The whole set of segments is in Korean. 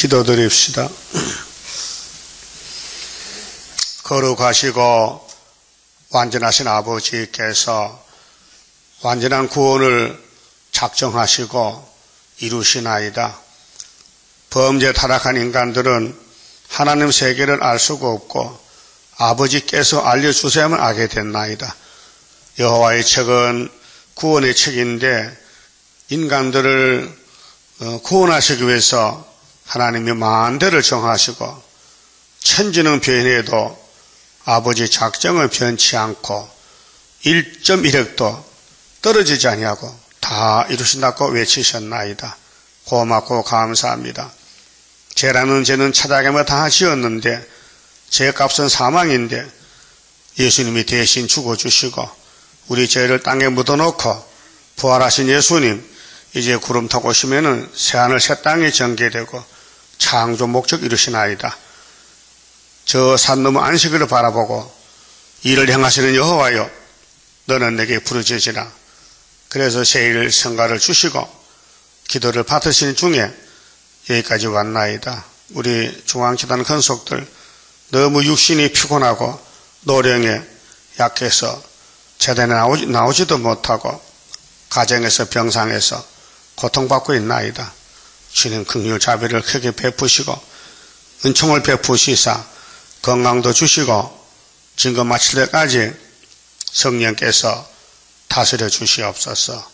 기도드립시다. 거룩하시고 완전하신 아버지께서 완전한 구원을 작정하시고 이루시나이다. 범죄 타락한 인간들은 하나님 세계를 알 수가 없고 아버지께서 알려주셔야만 알게 됐나이다. 여호와의 책은 구원의 책인데 인간들을 구원하시기 위해서 하나님이 만대를 정하시고 천지는 변해도 아버지 작정을 변치 않고 1.1획도 떨어지지 아니하고 다 이루신다고 외치셨나이다. 고맙고 감사합니다. 죄라는 죄는 찾아가며 다 지었는데 죄값은 사망인데 예수님이 대신 죽어주시고 우리 죄를 땅에 묻어놓고 부활하신 예수님 이제 구름 타고 오시면은 새하늘 새 땅이 전개되고 창조 목적 이루시나이다. 저 산 너머 안식일을 바라보고 일을 행하시는 여호와여, 너는 내게 부르짖으라. 그래서 새일 성가를 주시고 기도를 받으시는 중에 여기까지 왔나이다. 우리 중앙기단 건속들 너무 육신이 피곤하고 노령에 약해서 제대로 나오지도 못하고 가정에서 병상에서 고통받고 있나이다. 주님 긍휼 자비를 크게 베푸시고 은총을 베푸시사 건강도 주시고 증거 마칠 때까지 성령께서 다스려 주시옵소서.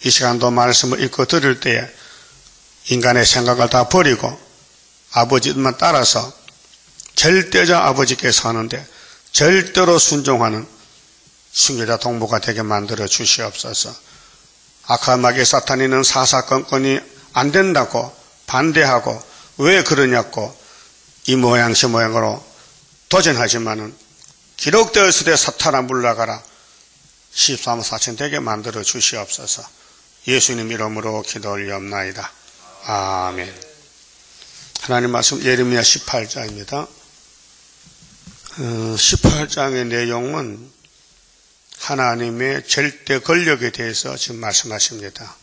이 시간도 말씀을 읽고 들을 때에 인간의 생각을 다 버리고 아버지만 따라서 절대적 아버지께서 하는데 절대로 순종하는 순교자 동무가 되게 만들어 주시옵소서. 악한 마귀 사탄이는 사사건건이 안 된다고 반대하고 왜 그러냐고 이 모양 저 모양으로 도전하지만은 기록되었을 때 사탄아 물러가라 13호 사천 되게 만들어 주시옵소서. 예수님 이름으로 기도 올리옵나이다. 아멘. 하나님 말씀 예레미야 18장입니다. 18장의 내용은 하나님의 절대 권력에 대해서 지금 말씀하십니다.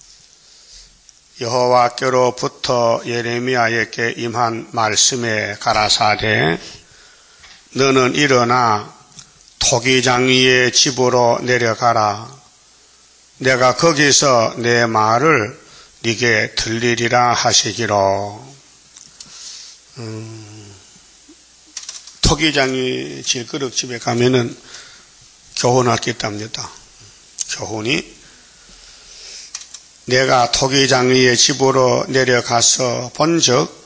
여호와께로부터 예레미야에게 임한 말씀에 가라사대 너는 일어나 토기장이의 집으로 내려가라. 내가 거기서 내 말을 네게 들리리라 하시기로. 토기장이 질그릇집에 가면은 교훈할 게 있답니다. 교훈이 내가 토기장이의 집으로 내려가서 본즉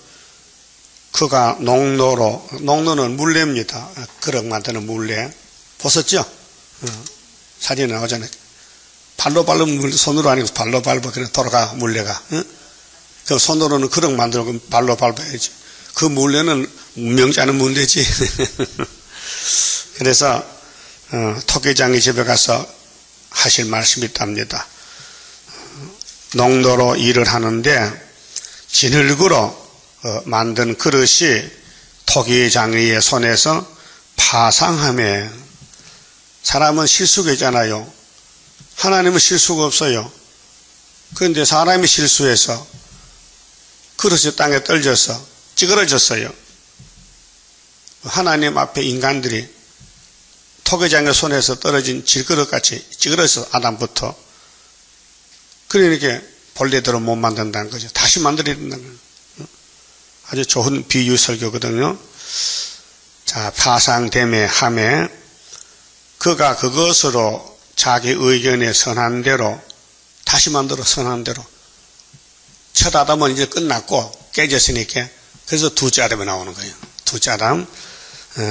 그가 농로는 물레입니다. 그릇 만드는 물레 보셨죠? 사진에 나오잖아요. 발로 밟으면 손으로 아니고 발로 밟아 그래 돌아가 물레가. 그 손으로는 그릇 만들고 발로 밟아야지. 그 물레는 명자는 문제지. 그래서 토기장이 집에 가서 하실 말씀이 있답니다. 농도로 일을 하는데 진흙으로 만든 그릇이 토기장이의 손에서 파상하며 사람은 실수가 있잖아요. 하나님은 실수가 없어요. 그런데 사람이 실수해서 그릇이 땅에 떨어져서 찌그러졌어요. 하나님 앞에 인간들이 토기장의 손에서 떨어진 질그릇같이 찌그러져서 아담부터 그러니까 본래대로 못 만든다는 거죠. 다시 만들어야 된다는 거예요. 아주 좋은 비유 설교거든요. 자, 파상됨에 함에 그가 그것으로 자기 의견에 선한 대로 다시 만들어 선한 대로 첫 아담은 이제 끝났고 깨졌으니까 그래서 두째 아담이 나오는 거예요. 두째 아담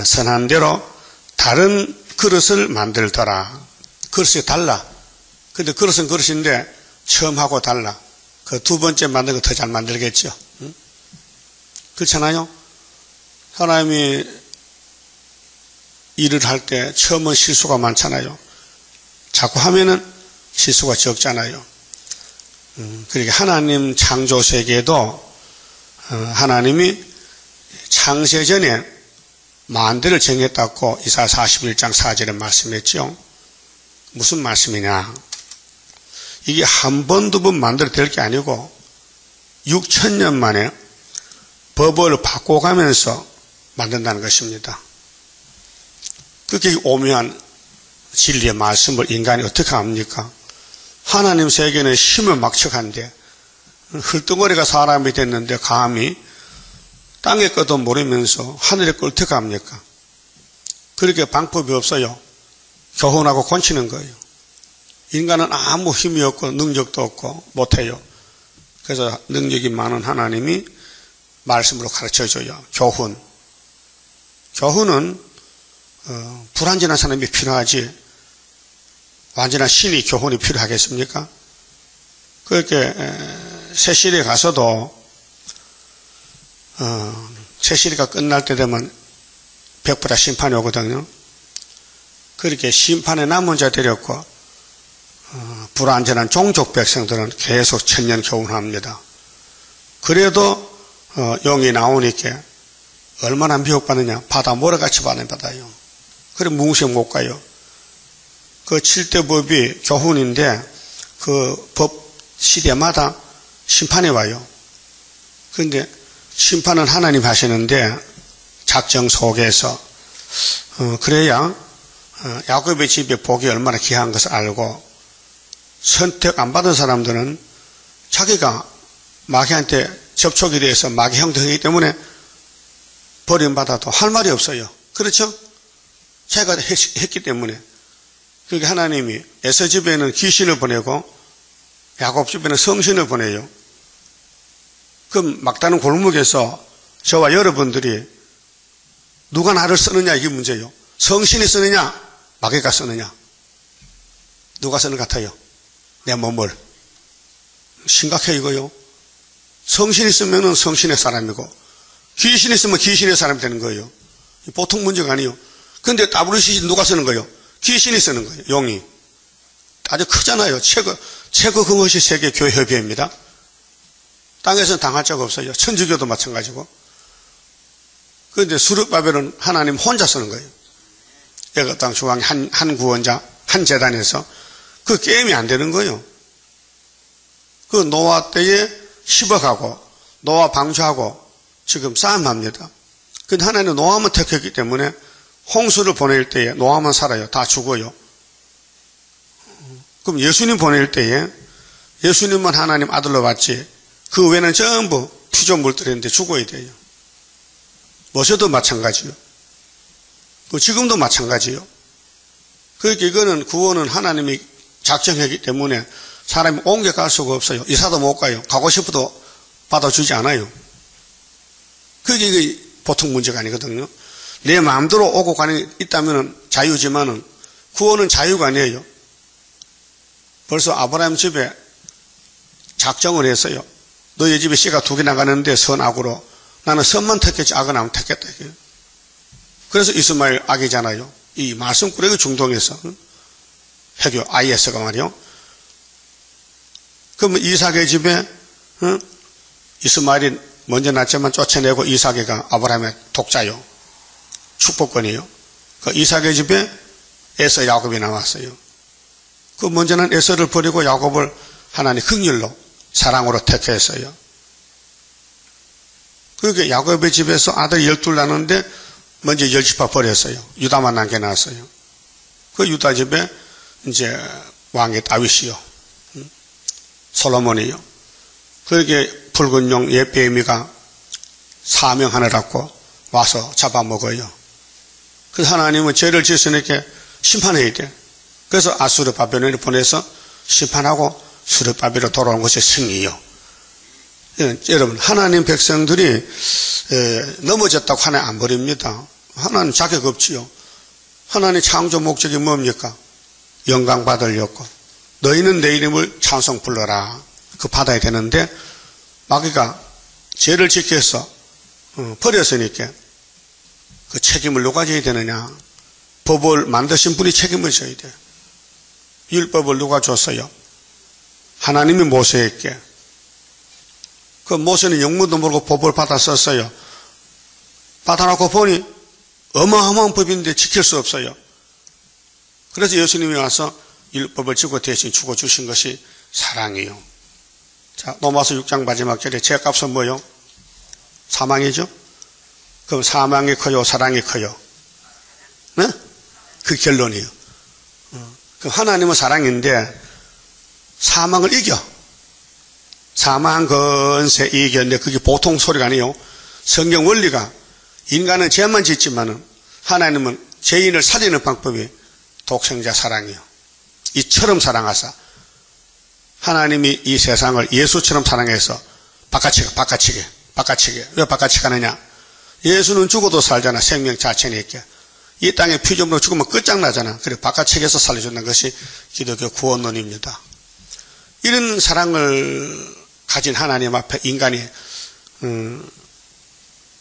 선한 대로 다른 그릇을 만들더라. 그릇이 달라. 근데 그릇은 그릇인데 처음하고 달라. 그 두 번째 만든 거 더 잘 만들겠죠. 응? 그렇잖아요. 사람이 일을 할 때 처음은 실수가 많잖아요. 자꾸 하면은 실수가 적잖아요. 그러니까 하나님 창조 세계도 하나님이 창세 전에 만대를 정했다고 이사야 41장 4절에 말씀했죠. 무슨 말씀이냐? 이게 한 번, 두 번 만들어 될 게 아니고 6,000년 만에 법을 바꿔가면서 만든다는 것입니다. 그렇게 오묘한 진리의 말씀을 인간이 어떻게 합니까? 하나님 세계는 힘을 막측한데 흘덩어리가 사람이 됐는데 감히 땅의 것도 모르면서 하늘의 걸 어떻게 합니까? 그렇게 방법이 없어요. 교훈하고 건치는 거예요. 인간은 아무 힘이 없고 능력도 없고 못해요. 그래서 능력이 많은 하나님이 말씀으로 가르쳐줘요. 교훈. 교훈은 불완전한 사람이 필요하지 완전한 신이 교훈이 필요하겠습니까? 그렇게 세시리에 가서도 세시리가 끝날 때 되면 백부다 심판이 오거든요. 그렇게 심판에 남은 자 데렸고 불완전한 종족 백성들은 계속 천년 교훈합니다. 그래도 용이 나오니까 얼마나 미혹받느냐. 바다 모래같이 받아요. 그래 무시에 못 가요. 그 7대 법이 교훈인데 그 법 시대마다 심판이 와요. 그런데 심판은 하나님 하시는데 작정 속에서 그래야 야곱의 집에 복이 얼마나 귀한 것을 알고 선택 안 받은 사람들은 자기가 마귀한테 접촉이 돼서 마귀 형성이기 때문에 버림받아도 할 말이 없어요. 그렇죠? 자기가 했기 때문에. 그러니까 하나님이 에서 집에는 귀신을 보내고 야곱 집에는 성신을 보내요. 그럼 막다른 골목에서 저와 여러분들이 누가 나를 쓰느냐 이게 문제예요. 성신이 쓰느냐 마귀가 쓰느냐. 누가 쓰는 것 같아요? 내 몸을. 심각해 이거요. 성신이 쓰면은 성신의 사람이고 귀신이 쓰면 귀신의 사람이 되는 거예요. 보통 문제가 아니에요. 근데 WCC 누가 쓰는 거예요? 귀신이 쓰는 거예요. 용이. 아주 크잖아요. 최고 근거시 세계교회협의회입니다. 땅에서는 당할 적 없어요. 천주교도 마찬가지고. 그런데 수르바벨은 하나님 혼자 쓰는 거예요. 애굽 땅 중앙에 한 구원자, 한 재단에서 그 게임이 안 되는 거예요. 그 노아 때에 10억하고 노아 방주하고 지금 싸움합니다. 근데 하나님은 노아만 택했기 때문에 홍수를 보낼 때에 노아만 살아요. 다 죽어요. 그럼 예수님 보낼 때에 예수님만 하나님 아들로 봤지 그 외에는 전부 피조물들인데 죽어야 돼요. 모세도 마찬가지요. 지금도 마찬가지요. 그러니까 이거는 구원은 하나님이 작정했기 때문에 사람이 옮겨갈 수가 없어요. 이사도 못 가요. 가고 싶어도 받아주지 않아요. 그게 이게 보통 문제가 아니거든요. 내 마음대로 오고 가는 게 있다면 자유지만은 구원은 자유가 아니에요. 벌써 아브라함 집에 작정을 했어요. 너희 집에 씨가 2개 나가는데 선악으로 나는 선만 택했지 악은 안 택했다. 그래서 이스마엘 악이잖아요. 이 말씀꾸러기 중동에서 해교 IS가 말이요. 그러면 이삭의 집에 이스마엘이 먼저 낳지만 쫓아내고 이삭이가 아브라함의 독자요. 축복권이요. 그 이삭의 집에 에서 야곱이 나왔어요. 그 먼저는 에서를 버리고 야곱을 하나님 긍휼로 사랑으로 택했어요. 그러니까 야곱의 집에서 아들 12 낳는데 먼저 10지파 버렸어요. 유다만 남겨놨어요. 그 유다 집에 이제 왕이 다윗이요. 솔로몬이요. 그렇게 붉은 용 옛뱀이가 사명하느라고 와서 잡아먹어요. 그래서 하나님은 죄를 지었으니까 심판해야 돼. 그래서 아수르 바벨론을 보내서 심판하고 수르바벨로 돌아온 것이 승리요. 여러분 하나님 백성들이 넘어졌다고 하나님 안 버립니다. 하나님 자격 없지요. 하나님 창조 목적이 뭡니까? 영광 받으려고 너희는 내 이름을 찬송 불러라. 그 받아야 되는데 마귀가 죄를 지켜서 버렸으니까 그 책임을 누가 져야 되느냐? 법을 만드신 분이 책임을 져야 돼요. 율법을 누가 줬어요? 하나님이 모세에게. 그 모세는 영문도 모르고 법을 받아 썼어요. 받아놓고 보니 어마어마한 법인데 지킬 수 없어요. 그래서 예수님이 와서 율법을 지고 대신 죽어주신 것이 사랑이요. 자, 로마서 6장 마지막 절에 죄값은 뭐요? 사망이죠? 그럼 사망이 커요? 사랑이 커요? 네? 그 결론이에요. 그럼 하나님은 사랑인데 사망을 이겨. 사망 건세 이겼는데 그게 보통 소리가 아니에요. 성경 원리가 인간은 죄만 짓지만은 하나님은 죄인을 살리는 방법이 독생자 사랑이에요. 이처럼 사랑하사 하나님이 이 세상을 예수처럼 사랑해서 바꿔치게. 왜 바꿔치게 하느냐? 예수는 죽어도 살잖아. 생명 자체니까. 이 땅에 피조물로 죽으면 끝장나잖아. 그래 바꿔치기해서 살려준다는 것이 기독교 구원론입니다. 이런 사랑을 가진 하나님 앞에 인간이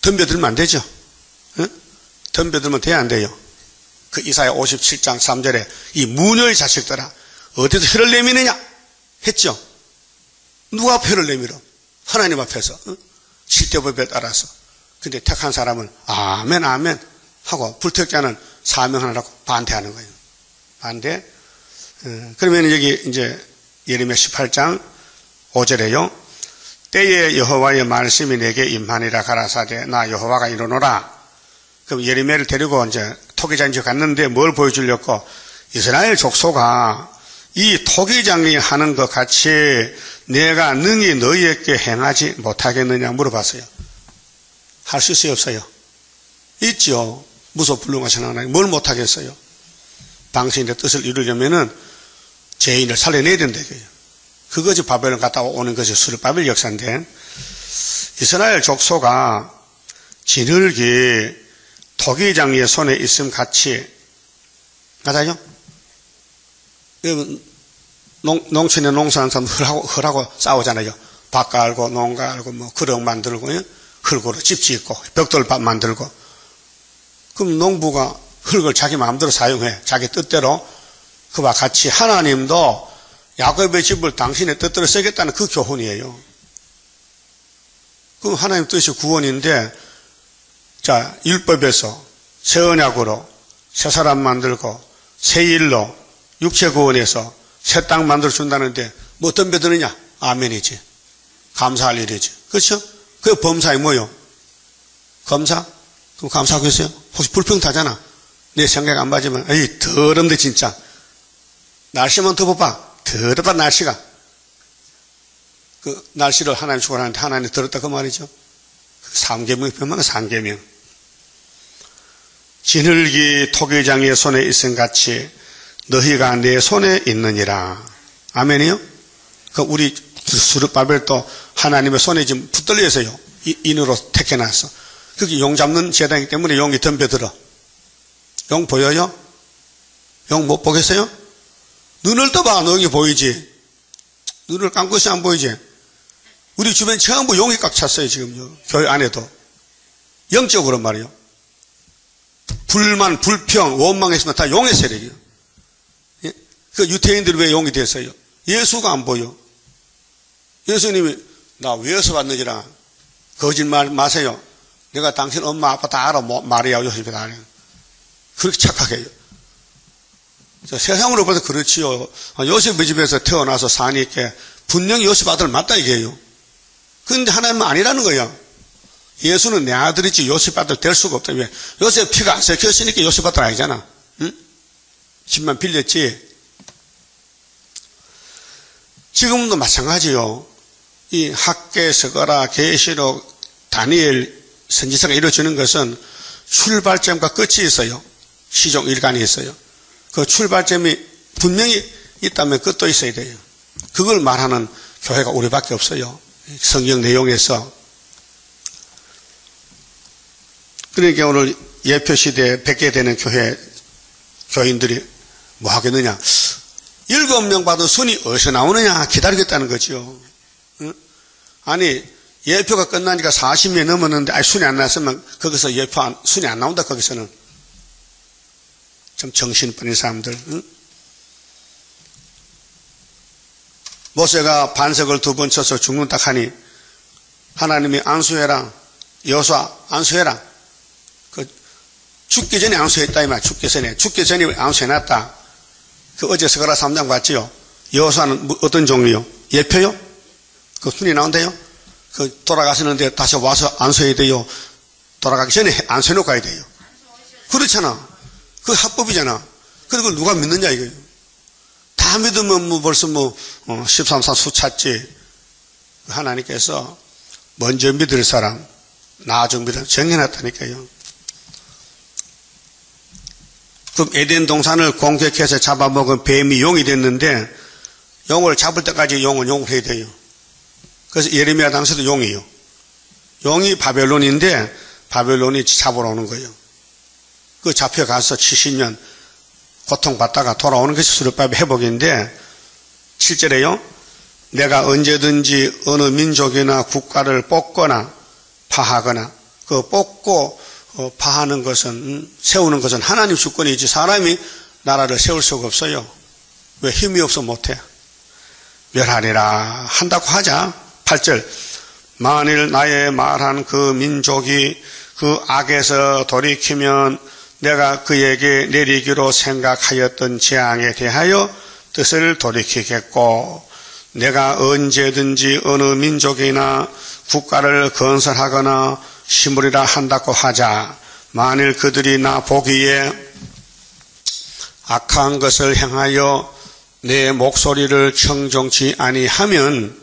덤벼들면 안 되죠. 덤벼들면 돼야 안 돼요. 그 이사야 57장 3절에 이 무녀의 자식들아 어디서 혀를 내미느냐 했죠. 누가 앞에 혀를 내밀어? 하나님 앞에서 실대법에 따라서. 근데 택한 사람은 아멘 아멘 하고 불택자는 사명하라고 반대하는 거예요. 반대. 그러면 여기 이제 예레미야 18장 5절에요. 때에 여호와의 말씀이 내게 임하니라 가라사대 나 여호와가 이르노라. 그럼 예레미야를 데리고 이제 토기장에 갔는데 뭘 보여주려고? 이스라엘 족속아 이 토기장이 하는 것 같이 내가 능히 너희에게 행하지 못하겠느냐 물어봤어요. 할 수 있어요 없어요? 있죠. 무소불능하신 하나님 뭘 못하겠어요? 당신의 뜻을 이루려면은 죄인을 살려내야 된다 이거예요. 그것이 바벨론 갔다 오는 것이 수르바벨 역사인데 이스라엘 족속아 지늘기 토기장이의 손에 있음 같이 맞아요? 농촌에 농사하는 사람 흙하고 싸우잖아요. 밭 갈고 농 갈고 뭐 그릇 만들고 흙으로 집 짓고 벽돌 만들고 그럼 농부가 흙을 자기 마음대로 사용해. 자기 뜻대로. 그와 같이 하나님도 야곱의 집을 당신의 뜻대로 쓰겠다는 그 교훈이에요. 그럼 하나님 뜻이 구원인데 자 율법에서 새 언약으로 새 사람 만들고 새 일로 육체 구원해서 새 땅 만들어 준다는데 뭐 덤벼드느냐? 아멘이지. 감사할 일이지. 그렇죠? 그 범사이 뭐요? 검사? 그럼 감사하고 있어요? 혹시 불평 타잖아. 내 생각 안 맞으면 에이 더럽네 진짜. 날씨만 더 봐봐. 더럽다 날씨가. 그 날씨를 하나님 주관하는데 하나님 들었다 그 말이죠. 삼계명이 변명은 삼계명. 지늘기 토기장의 손에 있음 같이 너희가 내 손에 있느니라. 아멘이요? 그 우리 수르바벨도 하나님의 손에 지금 붙들려 있어요. 인으로 택해놨어. 그게 용 잡는 제단이기 때문에 용이 덤벼들어. 용 보여요? 용 못 보겠어요? 눈을 떠봐. 용이 보이지? 눈을 감고 있으면 안 보이지? 우리 주변 전부 용이 꽉 찼어요. 지금요. 교회 안에도. 영적으로 말이요. 불만, 불평, 원망했으면 다 용의 세력이에요. 예? 그 유태인들이 왜 용이 됐어요? 예수가 안 보여. 예수님이 나 왜서 왔느니라. 거짓말 마세요. 내가 당신 엄마 아빠 다 알아. 마리아 요셉이 다 알아요. 그렇게 착하게 해요. 세상으로 봐서 그렇지요. 요셉의 집에서 태어나서 사니까 분명히 요셉 아들 맞다 이게요. 그런데 하나님은 아니라는 거예요. 예수는 내 아들이지 요셉 아들 될 수가 없다. 왜? 요셉 피가 안 섞였으니까 요셉 아들 아니잖아. 응? 집만 빌렸지. 지금도 마찬가지요. 이 학계, 서가라, 계시록, 다니엘, 선지서가 이루어지는 것은 출발점과 끝이 있어요. 시종 일간이 있어요. 그 출발점이 분명히 있다면 끝도 있어야 돼요. 그걸 말하는 교회가 우리밖에 없어요. 성경 내용에서. 그러니까 오늘 예표시대에 뵙게 되는 교인들이 뭐 하겠느냐. 7명 받은 순이 어디서 나오느냐 기다리겠다는 거죠. 응? 아니 예표가 끝나니까 40년 넘었는데 순이 안 났으면 거기서 순이 안 나온다. 거기서는 좀 정신뿐인 사람들. 응? 모세가 반석을 2번 쳐서 죽는다 하니 하나님이 안수해라. 여호수아 안수해라. 그 죽기 전에 안수했다 이 말. 죽기 전에 안수해놨다. 그 어제 서가라 3장 봤지요. 여호수아는 어떤 종이요? 예표요? 그 순이 나온대요. 돌아가시는데 다시 와서 안수해야 돼요? 돌아가기 전에 안수해놓고 가야 돼요? 그렇잖아. 그 합법이잖아. 근데 그걸 누가 믿느냐 이거예요. 다 믿으면 뭐 벌써 13사 수찼지. 하나님께서 먼저 믿을 사람, 나중 믿을 사람 정해놨다니까요. 그럼 에덴 동산을 공격해서 잡아먹은 뱀이 용이 됐는데, 용을 잡을 때까지 용은 용을 해야 돼요. 그래서 예레미야 당시도 용이에요. 용이 바벨론인데 바벨론이 잡으러 오는 거예요. 그 잡혀가서 70년 고통받다가 돌아오는 것이 수르바벨 회복인데 7절에요. 내가 언제든지 어느 민족이나 국가를 뽑거나 파하거나 그 뽑고 파하는 것은 세우는 것은 하나님 주권이지 사람이 나라를 세울 수가 없어요. 왜? 힘이 없어 못해. 멸하리라 한다고 하자. 8절 만일 나의 말한 그 민족이 그 악에서 돌이키면 내가 그에게 내리기로 생각하였던 재앙에 대하여 뜻을 돌이키겠고 내가 언제든지 어느 민족이나 국가를 건설하거나 심으리라 한다고 하자. 만일 그들이 나 보기에 악한 것을 행하여 내 목소리를 청종치 아니하면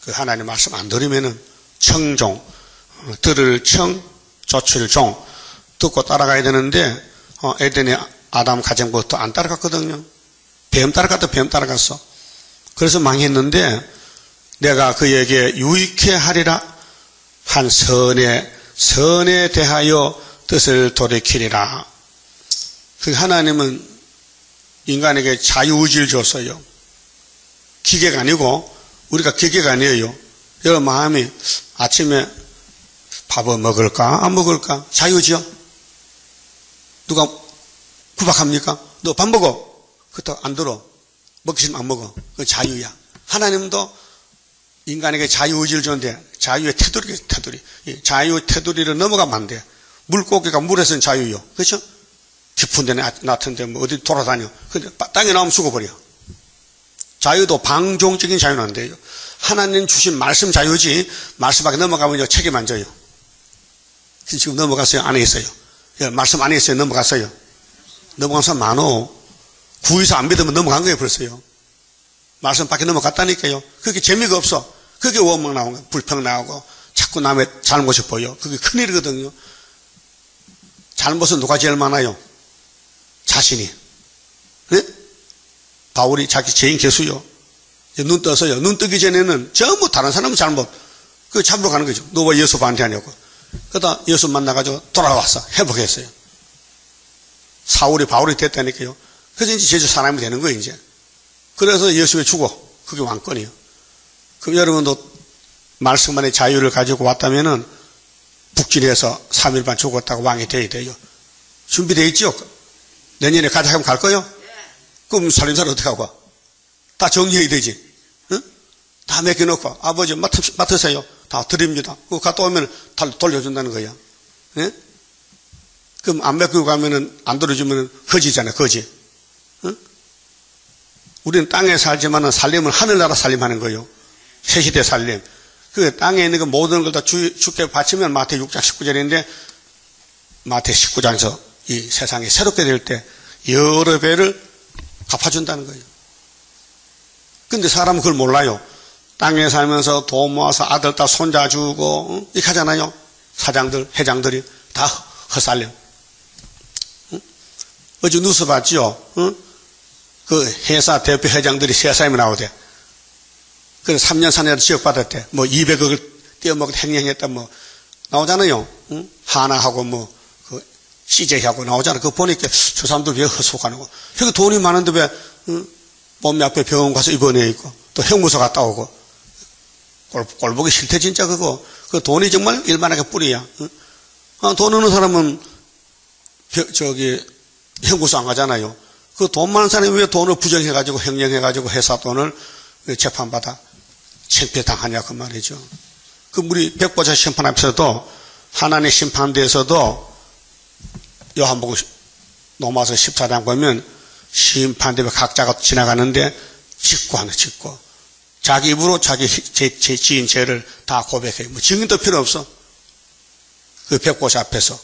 그 하나님 말씀 안 들으면은 청종, 들을 청, 쫓을 종 듣고 따라가야 되는데 에덴의 아담 가정부터 안 따라갔거든요. 뱀 따라갔다 뱀 따라갔어. 그래서 망했는데 내가 그에게 유익해 하리라 한 선에 대하여 뜻을 돌이키리라. 그 하나님은 인간에게 자유의지를 줬어요. 기계가 아니고 우리가 기계가 아니에요. 여러분 마음이 아침에 밥을 먹을까 안 먹을까 자유지요. 누가 구박합니까? 너 밥 먹어. 그렇다고 안 들어. 먹기 싫으면 안 먹어. 그건 자유야. 하나님도 인간에게 자유의지를 줬는데 자유의 테두리. 자유의 테두리를 넘어가면 안 돼. 물고기가 물에서는 자유요. 그렇죠? 깊은 데 낮은 데 뭐 어디 돌아다녀. 근데 땅에 나오면 죽어버려. 자유도 방종적인 자유는 안 돼요. 하나님 주신 말씀 자유지 말씀 밖에 넘어가면 책임 안 져요. 지금 넘어갔어요? 안에 있어요? 말씀 안에 있어요? 넘어갔어요? 넘어간 사람 많어. 구에서 안 믿으면 넘어간 거예요 벌써요. 말씀 밖에 넘어갔다니까요. 그게 재미가 없어. 그게 원망 나오는 거예요. 불평 나오고 자꾸 남의 잘못이 보여. 그게 큰일이거든요. 잘못은 누가 제일 많아요? 자신이. 네? 바울이 자기 죄인 개수요. 눈 떠서요. 눈 뜨기 전에는 전부 다른 사람은 잘못. 그거 잡으러 가는 거죠. 너 왜 예수 반대하냐고. 그러다 예수 만나가지고 돌아왔어. 회복했어요. 사울이 바울이 됐다니까요. 그래서 이제 제주 사람이 되는 거예요, 이제. 그래서 예수에 죽어. 그게 왕권이에요. 그럼 여러분도 말씀만의 자유를 가지고 왔다면은 북진해서 3일반 죽었다고 왕이 돼야 돼요. 준비되어 있죠? 내년에 가자 하면 갈 거요? 그럼 살림살 어떻게 하고? 다 정리해야 되지. 응? 다 맡겨놓고 아버지 맡으세요. 다 드립니다. 그거 갔다 오면 다 돌려준다는 거야. 예? 그럼 안 맡기고 가면은 안 돌려주면은 거지잖아요. 거지. 응? 우리는 땅에 살지만은 살림은 하늘나라 살림하는 거예요. 새시대 살림. 그 땅에 있는 그 모든 걸 다 주께 바치면 마태 6장 19절인데 마태 19장에서 이 세상이 새롭게 될 때 여러 배를 갚아준다는 거예요. 근데 사람은 그걸 몰라요. 땅에 살면서 돈 모아서 아들, 딸, 손자 주고 이렇게 하잖아요. 사장들, 회장들이 다 헛살림. 어제 뉴스 봤죠? 그 회사 대표 회장들이 세 사람이 나오대. 그래서 3년 사내로 지역받았대. 뭐 200억을 떼어먹고 행령했다 뭐 나오잖아요. 하나하고 뭐 그 CJ하고 나오잖아. 그거 보니까 저 사람들 왜 헛속하는 거. 저기 돈이 많은데 왜 몸이 앞에 병원 가서 입원해 있고 또 형무소 갔다 오고 꼴 보기 싫대 진짜 그거. 그 돈이 정말 일만하게 뿌리야. 돈 없는 사람은 형무소 안 가잖아요. 그 돈 많은 사람이 왜 돈을 부정해가지고 횡령해가지고 회사 돈을 재판받아 창피당하냐 그 말이죠. 그 우리 백보자 심판 앞에서도 하나님의 심판대에서도 요한복음 로마서 14장 보면 심판대에 각자가 지나가는데 직고 하나 직고 자기 입으로 자기 지은 죄를 다 고백해요. 뭐 증인도 필요 없어. 그 백보시 앞에서.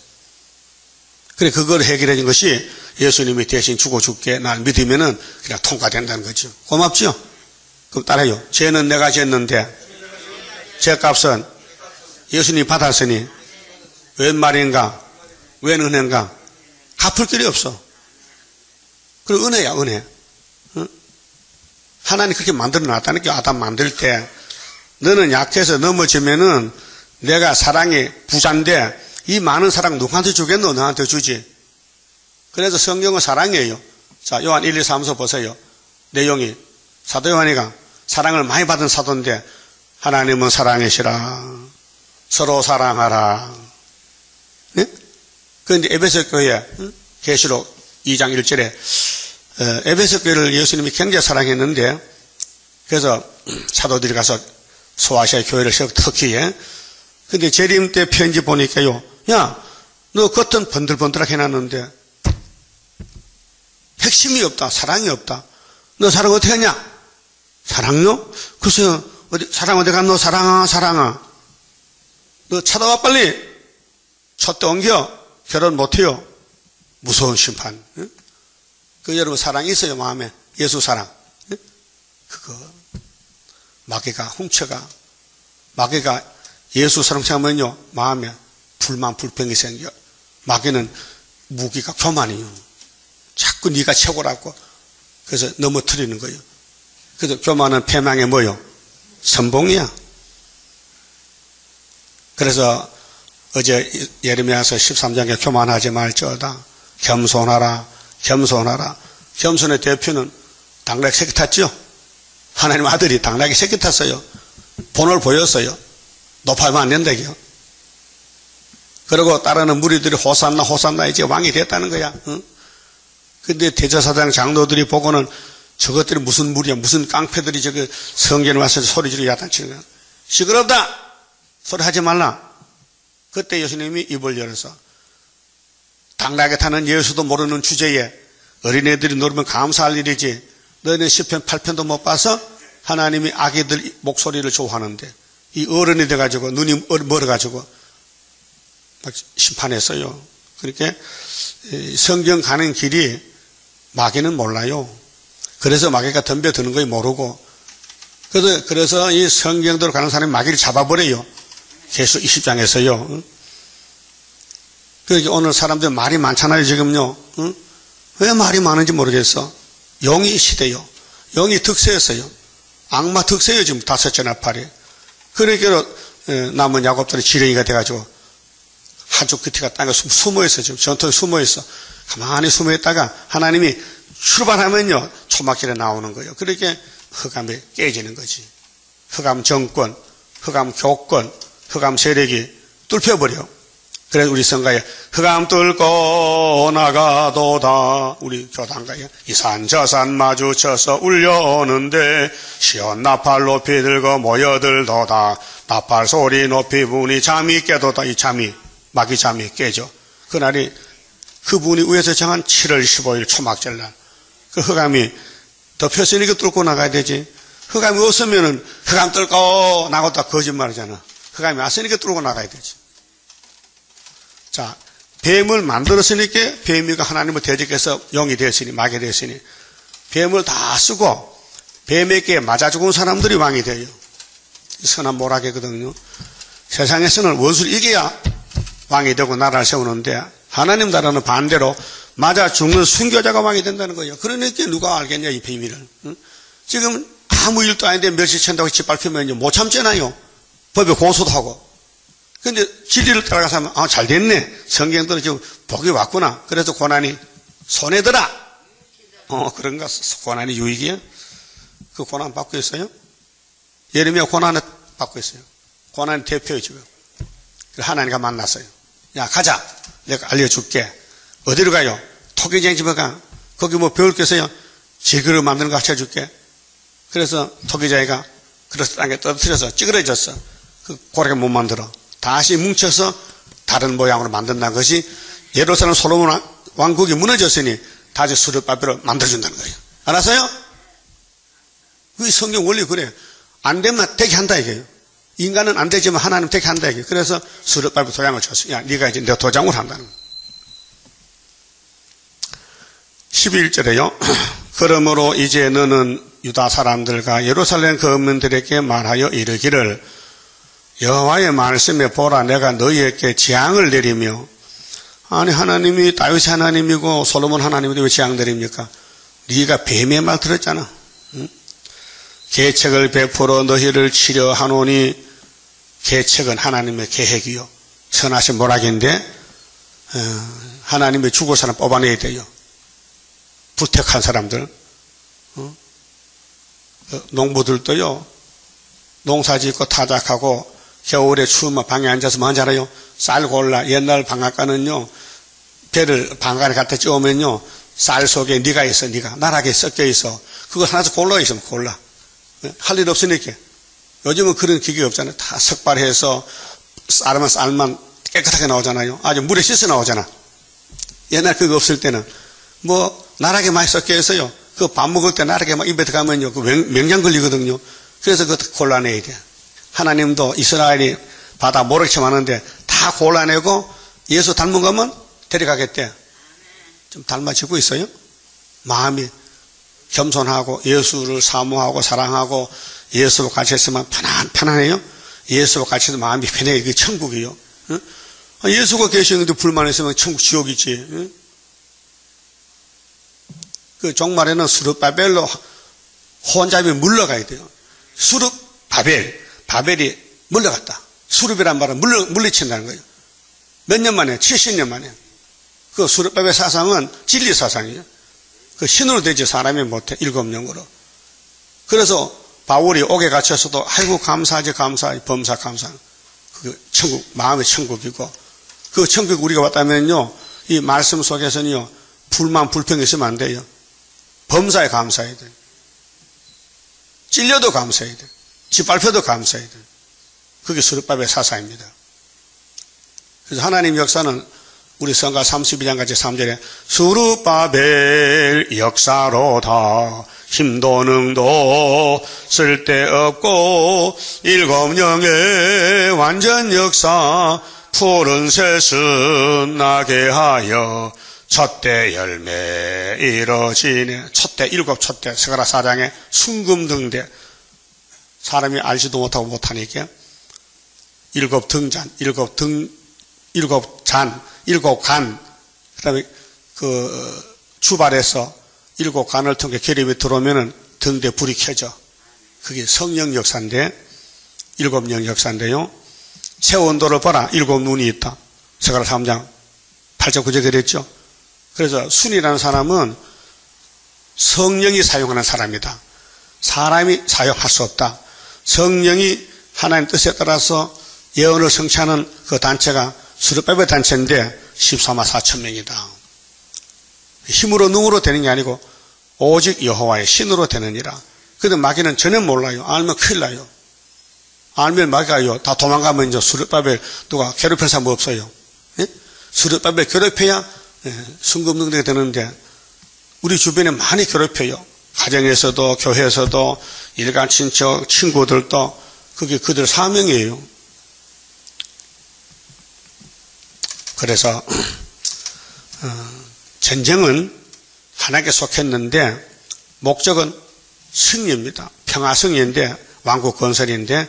그래, 그걸 해결해 준 것이 예수님이 대신 죽게 날 믿으면은 그냥 통과된다는 거죠. 고맙죠? 그럼 따라요. 죄는 내가 졌는데, 죄값은 예수님이 받았으니, 웬 말인가? 웬 은혜인가? 갚을 길이 없어. 그리고 은혜야, 은혜. 응? 하나님 그렇게 만들어 놨다는 게 아담 만들 때, 너는 약해서 넘어지면은 내가 사랑이 부자인데, 이 많은 사랑 누구한테 주겠노? 너한테 주지. 그래서 성경은 사랑이에요. 자, 요한 1, 2, 3서 보세요. 내용이. 사도 요한이가 사랑을 많이 받은 사도인데, 하나님은 사랑이시라. 서로 사랑하라. 네? 그런데 에베소 교회, 계시록 2장 1절에, 에베소 교회를 예수님이 굉장히 사랑했는데, 그래서 사도들이 가서 소아시아 교회를 특히, 근데 재림 때 편지 보니까요, 야, 너 겉은 번들번들하게 해놨는데, 핵심이 없다. 사랑이 없다. 너 사랑 어떻게 하냐? 사랑요? 글쎄요, 사랑 어디 갔노? 사랑아. 너 찾아와 빨리. 촛대 옮겨. 결혼 못해요. 무서운 심판. 그 여러분 사랑이 있어요, 마음에. 예수 사랑. 그거. 마귀가, 훔쳐가. 마귀가 예수 사랑 생각하면요, 마음에 불만, 불평이 생겨. 마귀는 무기가 교만이요. 자꾸 네가 최고라고. 그래서 넘어뜨리는 거예요. 그래서 교만은 패망의 뭐요? 선봉이야. 그래서 어제 예레미야서 13장에 교만하지 말지어다. 겸손하라. 겸손의 대표는 당나귀 새끼 탔죠? 하나님 아들이 당나귀 새끼 탔어요. 본을 보였어요. 높아하면 안 된다고요. 그리고 따르는 무리들이 호산나 이제 왕이 됐다는 거야. 응? 근데 대제사장 장로들이 보고는 저것들이 무슨 무리야, 무슨 깡패들이 저기 성전에 와서 소리 지르고 야단치는 거야. 시끄럽다! 소리 하지 말라. 그때 예수님이 입을 열어서 당나귀 타는 예수도 모르는 주제에 어린애들이 놀면 감사할 일이지. 너희는 시편 8편도 못 봐서 하나님이 아기들 목소리를 좋아하는데 이 어른이 돼가지고 눈이 멀어가지고 막 심판했어요. 그러니까 성경 가는 길이 마귀는 몰라요. 그래서 마귀가 덤벼드는 거에 모르고 그래서 이 성경대로 가는 사람이 마귀를 잡아버려요. 계속 20장에서요. 그러니까 오늘 사람들 말이 많잖아요, 지금요. 응? 왜 말이 많은지 모르겠어. 영이 시대요. 영이 득세했어요. 악마 득세예요, 지금 5째 나팔이. 그러니까 남은 야곱들이 지렁이가 돼가지고 한쪽 끝이가 땅에 숨어있어. 지금 전통에 숨어있어. 가만히 숨어있다가 하나님이 출발하면요, 초막길에 나오는 거예요. 그렇게 흑암이 깨지는 거지. 흑암 정권, 흑암 교권, 흑암 세력이 뚫혀버려. 그래서 우리 성가에 흑암 뚫고 나가도다. 우리 교단가에 이 산 저 산 마주쳐서 울려오는데 시원 나팔 높이 들고 모여들도다. 나팔 소리 높이 부니 잠이 깨도다. 이 잠이 마귀 잠이 깨져. 그날이 그분이 위에서 정한 7월 15일 초막절날 그 흑암이 덮였으니까 뚫고 나가야 되지. 흑암이 없으면은 흑암 뚫고 나갔다 거짓말이잖아. 흑암이 왔으니까 뚫고 나가야 되지. 자, 뱀을 만들었으니까 뱀이가 하나님을 대적해서 영이 되었으니 마귀 되었으니 뱀을 다 쓰고 뱀에게 맞아 죽은 사람들이 왕이 돼요. 선한 모락이거든요. 세상에서는 원수를 이겨야 왕이 되고 나라를 세우는데 하나님 나라는 반대로 맞아 죽는 순교자가 왕이 된다는 거예요. 그러니까 누가 알겠냐 이 비밀을. 응? 지금 아무 일도 아닌데 멸시 친다고 짓밟히면 못 참잖아요. 법에 고소도 하고. 근데 진리를 따라가서 하면 아, 잘 됐네. 성경대로 지금 복이 왔구나. 그래서 고난이 손에 들어. 그런가? 고난이 유익이야? 그 고난 받고 있어요? 예레미야 고난을 받고 있어요. 고난의 대표예요 지금. 하나님과 만났어요. 야 가자. 내가 알려줄게. 어디로 가요? 토기장 집에 가. 거기 뭐 배울 게 있어요? 질그릇 만드는 거 같이 해줄게. 그래서 토기장이가 그릇을 땅에 떨어뜨려서 찌그러졌어. 그 고래가 못 만들어. 다시 뭉쳐서 다른 모양으로 만든다는 것이 예루살렘 솔로몬 왕국이 무너졌으니 다시 수르바벨로 만들어준다는 거예요. 알았어요? 그 성경 원리 그래. 안 되면 되게 한다 이거예요. 인간은 안 되지만 하나님 되게 한다 이거예요. 그래서 스룹바벨 도장을 줬어요. 야, 네가 이제 내 도장을 한다는 거예요. 11절에요. 그러므로 이제 너는 유다 사람들과 예루살렘 거민들에게 말하여 이르기를 여호와의 말씀에 보라 내가 너희에게 재앙을 내리며 아니 하나님이 다윗 하나님이고 솔로몬 하나님인데 왜 재앙 내립니까? 네가 뱀의 말 들었잖아. 응? 계책을 베풀어 너희를 치려 하노니 계책은 하나님의 계획이요 선하신 모락인데 하나님의 죽을 사람 뽑아내야 돼요. 불택한 사람들 농부들도요 농사짓고 타작하고 겨울에 추우면 방에 앉아서 뭐 하는지 알아요? 쌀 골라. 옛날 방앗간은요 배를 방앗간에 갖다 찌우면요 쌀 속에 네가 있어. 네가 나락에 섞여 있어. 그거 하나씩 골라 있으면 골라. 할 일 없으니까. 요즘은 그런 기계가 없잖아요. 다 석발해서 쌀만 쌀만 깨끗하게 나오잖아요. 아주 물에 씻어 나오잖아. 옛날 그거 없을 때는 뭐 나락에 많이 섞여 있어요. 그 밥 먹을 때 나락에 막 입에 들어가면요 그 맹장 걸리거든요. 그래서 그것도 골라내야 돼. 하나님도 이스라엘이 바다 모래처럼 하는데 다 골라내고 예수 닮은 거면 데려가겠대. 좀 닮아지고 있어요? 마음이 겸손하고 예수를 사모하고 사랑하고 예수와 같이 있으면 편안해요? 예수와 같이 있으면 마음이 편해. 이게 천국이요. 응? 예수가 계시는데 불만 있으면 천국 지옥이지. 응? 그 종말에는 스룹바벨로 혼잡이 물러가야 돼요. 바벨이 물러갔다. 수룹이란 말은 물리친다는 거예요. 몇 년 만에? 70년 만에. 그 스룹바벨 사상은 진리 사상이에요. 그 신으로 되지 사람이 못해. 7영으로. 그래서 바울이 옥에 갇혀서도 아이고 감사하지 범사 감사. 그 천국 마음의 천국이고 그 천국 우리가 왔다면요 이 말씀 속에서는요 불만 불평이 있으면 안 돼요. 범사에 감사해야 돼. 찔려도 감사해야 돼. 짓밟혀도 감사해야 돼. 그게 스룹바벨 사사입니다. 그래서 하나님 역사는 우리 성가 32장 같이 3절에 스룹바벨 역사로다 힘도 능도 쓸데없고 7영의 완전 역사 푸른 새순 나게 하여 첫대 열매 이뤄지네. 첫대 7 첫대 스가랴 4장에 순금등대 사람이 알지도 못하고 못하니까 7 등잔 7 잔 7 간 그다음에 그 주발에서 7 간을 통해 기름이 들어오면은 등대 불이 켜져. 그게 성령 역사인데 7영 역사인데요. 새 온도를 봐라. 7 눈이 있다. 스가랴 3장 8절 9절 그랬죠. 그래서 순이라는 사람은 성령이 사용하는 사람이다. 사람이 사용할 수 없다. 성령이 하나님 뜻에 따라서 예언을 성취하는 그 단체가 스룹바벨 단체인데 14만 4천 명이다. 힘으로 능으로 되는 게 아니고 오직 여호와의 신으로 되느니라. 근데 마귀는 전혀 몰라요. 알면 큰일 나요. 알면 마귀가요 다 도망가면 이제 스룹바벨 누가 괴롭힐 사람 없어요. 예? 스룹바벨 괴롭혀야 순금능력이 되는데 우리 주변에 많이 괴롭혀요. 가정에서도 교회에서도 일간 친척 친구들도 그게 그들 사명이에요. 그래서 전쟁은 하나님께 속했는데 목적은 승리입니다. 평화승리인데 왕국 건설인데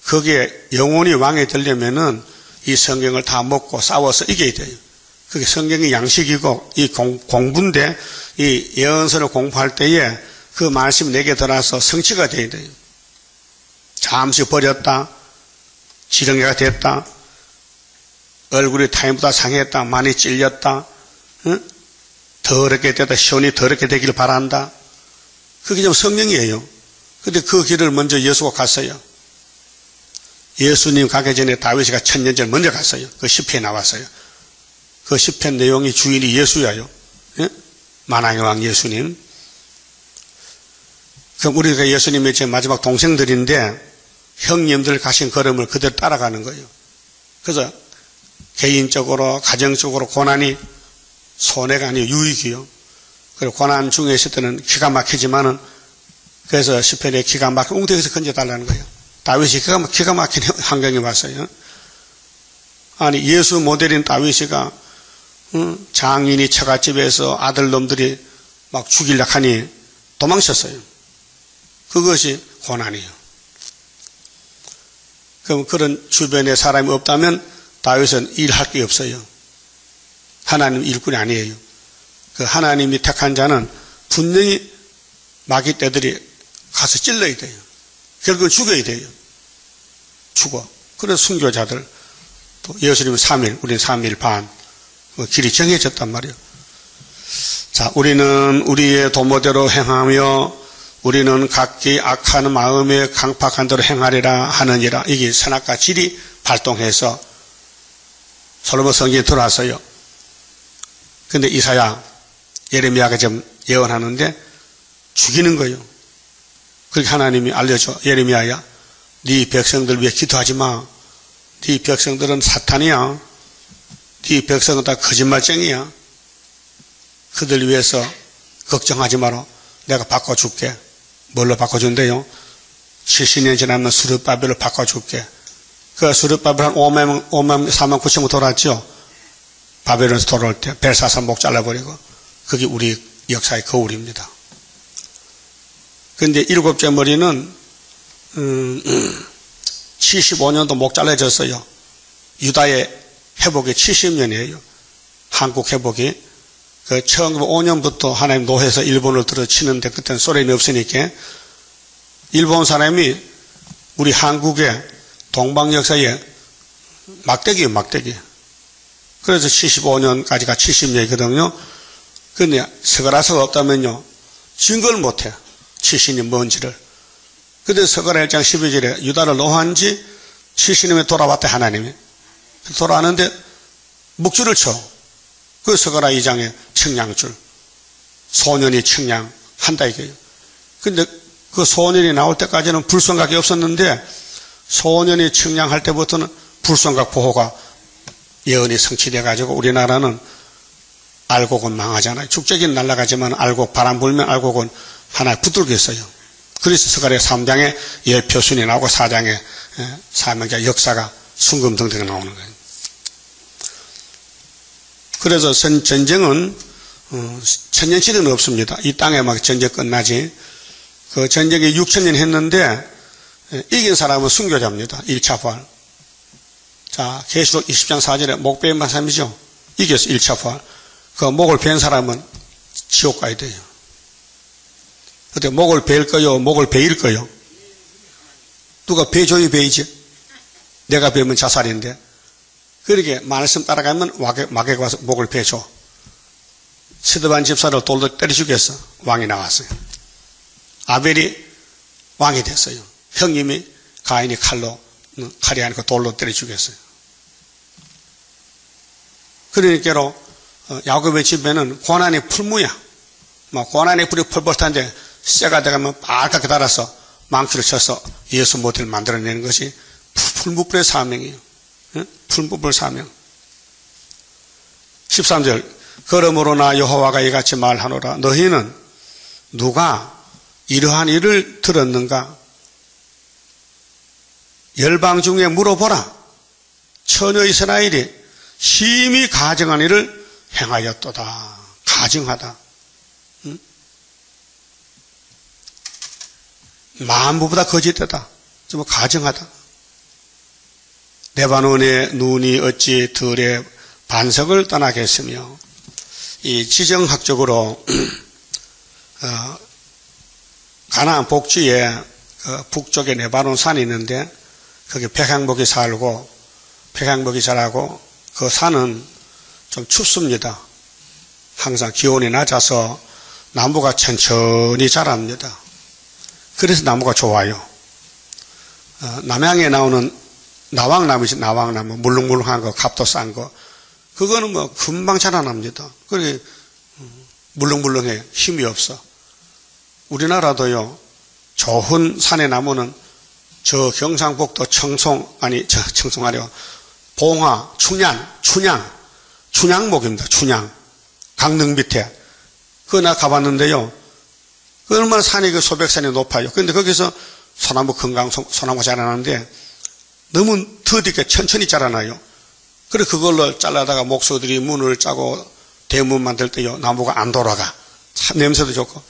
거기에 영원히 왕이 되려면은 이 성경을 다 먹고 싸워서 이겨야 돼요. 그게 성경의 양식이고 이 공부인데 이 예언서를 공부할 때에 그 말씀이 내게 들어와서 성취가 돼야 돼요. 잠시 버렸다. 지렁이가 됐다. 얼굴이 타인보다 상했다. 많이 찔렸다. 응? 더럽게 됐다. 시온이 더럽게 되기를 바란다. 그게 좀 성령이에요. 근데 그 길을 먼저 예수가 갔어요. 예수님 가기 전에 다윗이가 1000년 전 먼저 갔어요. 그 시편에 나왔어요. 그 시편 내용이 주인이 예수야요. 예? 만왕의 왕 예수님. 그럼 우리가 예수님의 제 마지막 동생들인데 형님들 가신 걸음을 그대로 따라가는 거예요. 그래서 개인적으로 가정적으로 고난이 손해가 아니고 유익이요. 그리고 고난 중에 있을 때는 기가 막히지만은 그래서 시편에 기가 막힌 웅덩이에서 건져달라는 거예요. 다윗이 기가 막힌 환경에 왔어요. 아니 예수 모델인 다윗이가 장인이 처갓집에서 아들놈들이 막 죽이려고 하니 도망쳤어요. 그것이 고난이에요. 그럼 그런 주변에 사람이 없다면 다윗은 일할 게 없어요. 하나님 일꾼이 아니에요. 그 하나님이 택한 자는 분명히 마귀 떼들이 가서 찔러야 돼요. 결국은 죽여야 돼요. 죽어. 그래서 순교자들, 또 예수님은 3일, 우리는 3일 반, 길이 정해졌단 말이에요. 자, 우리는 우리의 도모대로 행하며 우리는 각기 악한 마음에 강팍한 대로 행하리라 하느니라. 이게 선악과 질이 발동해서 솔로몬 성경에 들어왔어요. 근데 이사야, 예레미야가 좀 예언하는데 죽이는 거예요. 그렇게 하나님이 알려줘. 예레미야야, 네 백성들 위해 기도하지 마. 네 백성들은 사탄이야. 네 백성은 다 거짓말쟁이야. 그들 위해서 걱정하지 마라. 내가 바꿔줄게. 뭘로 바꿔준대요? 70년 지나면 수르바벨로 바꿔줄게. 그 수르바벨 한 5만 4만 9천명 돌았죠. 바벨론에서 돌아올 때 벨사산 목 잘라버리고. 그게 우리 역사의 거울입니다. 그런데 일곱째 머리는 75년도 목 잘라졌어요. 유다의 회복이 70년이에요. 한국 회복이. 그 1905년부터 하나님 노해서 일본을 들어치는데 그때는 소련이 없으니까 일본 사람이 우리 한국의 동방 역사에 막대기예요, 막대기. 그래서 75년까지가 70년이거든요. 근데 서가라서가 없다면요, 증거를 못해. 70년 뭔지를. 근데 서가라 1장 12절에 유다를 노한 지 70년에 돌아왔대, 하나님이. 돌아왔는데 묵주를 쳐. 그 서가라 2장에 청량줄. 소년이 청량한다 이거예요. 근데 그 소년이 나올 때까지는 불성각이 없었는데 소년이 청량할 때부터는 불성각 보호가 예언이 성취돼가지고 우리나라는 알곡은 망하잖아요. 축제기는 날아가지만 알곡, 바람 불면 알곡은 하나에 붙들고 있어요. 그래서 서가라 3장에 예표순이 나오고 4장에 사명자 역사가 순금등등 나오는 거예요. 그래서 전쟁은 천년치는 없습니다. 이 땅에 막 전쟁 끝나지. 그 전쟁이 6천년 했는데 이긴 사람은 순교자입니다. 1차 부활. 자, 계시록 20장 4절에 목 베인 사람이죠. 이겼어, 1차 부활. 그 목을 벤 사람은 지옥 가야 돼요. 어때, 목을 베일 거요, 목을 베일 거요? 누가 베줘야 베이지? 내가 베면 자살인데. 그렇게 말씀 따라가면 마귀가 와서 목을 베줘. 스데반 집사를 돌로 때려 죽였어. 왕이 나왔어요. 아벨이 왕이 됐어요. 형님이 가인이 칼이 아니고 돌로 때려 죽였어요. 그러니까로 야곱의 집에는 고난의 풀무야. 막 고난의 불이 펄펄한데 쇠가 돼가면 빨갛게 달아서 망치를 쳐서 예수 모델을 만들어내는 것이 풀무불의 사명이에요. 풀무불 사명. 13절. 그러므로 나 여호와가 이같이 말하노라. 너희는 누가 이러한 일을 들었는가? 열방 중에 물어보라. 처녀 이스라엘이 심히 가증한 일을 행하였도다. 가증하다. 응? 만부보다 거짓되다. 좀 가증하다. 레바논의 눈이 어찌 들의 반석을 떠나겠으며. 이 지정학적으로 가나안 복지에 북쪽에 레바논 산이 있는데 거기 백향목이 살고 백향목이 자라고 그 산은 좀 춥습니다. 항상 기온이 낮아서 나무가 천천히 자랍니다. 그래서 나무가 좋아요. 남양에 나오는 나왕나무지, 나왕나무. 물렁물렁한 거, 값도 싼 거. 그거는 뭐 금방 자라납니다. 그래, 물렁물렁해. 힘이 없어. 우리나라도요, 좋은 산의 나무는 저 경상북도 청송 아니고, 봉화, 춘향목입니다. 춘향. 강릉 밑에. 그거 나 가봤는데요, 그 얼마나 산이 그 소백산이 높아요. 그런데 거기서 소나무 건강 소나무 자라나는데 너무 더디게 천천히 자라나요. 그래 그걸로 잘라다가 목소들이 문을 짜고 대문 만들 때요 나무가 안 돌아가. 참 냄새도 좋고.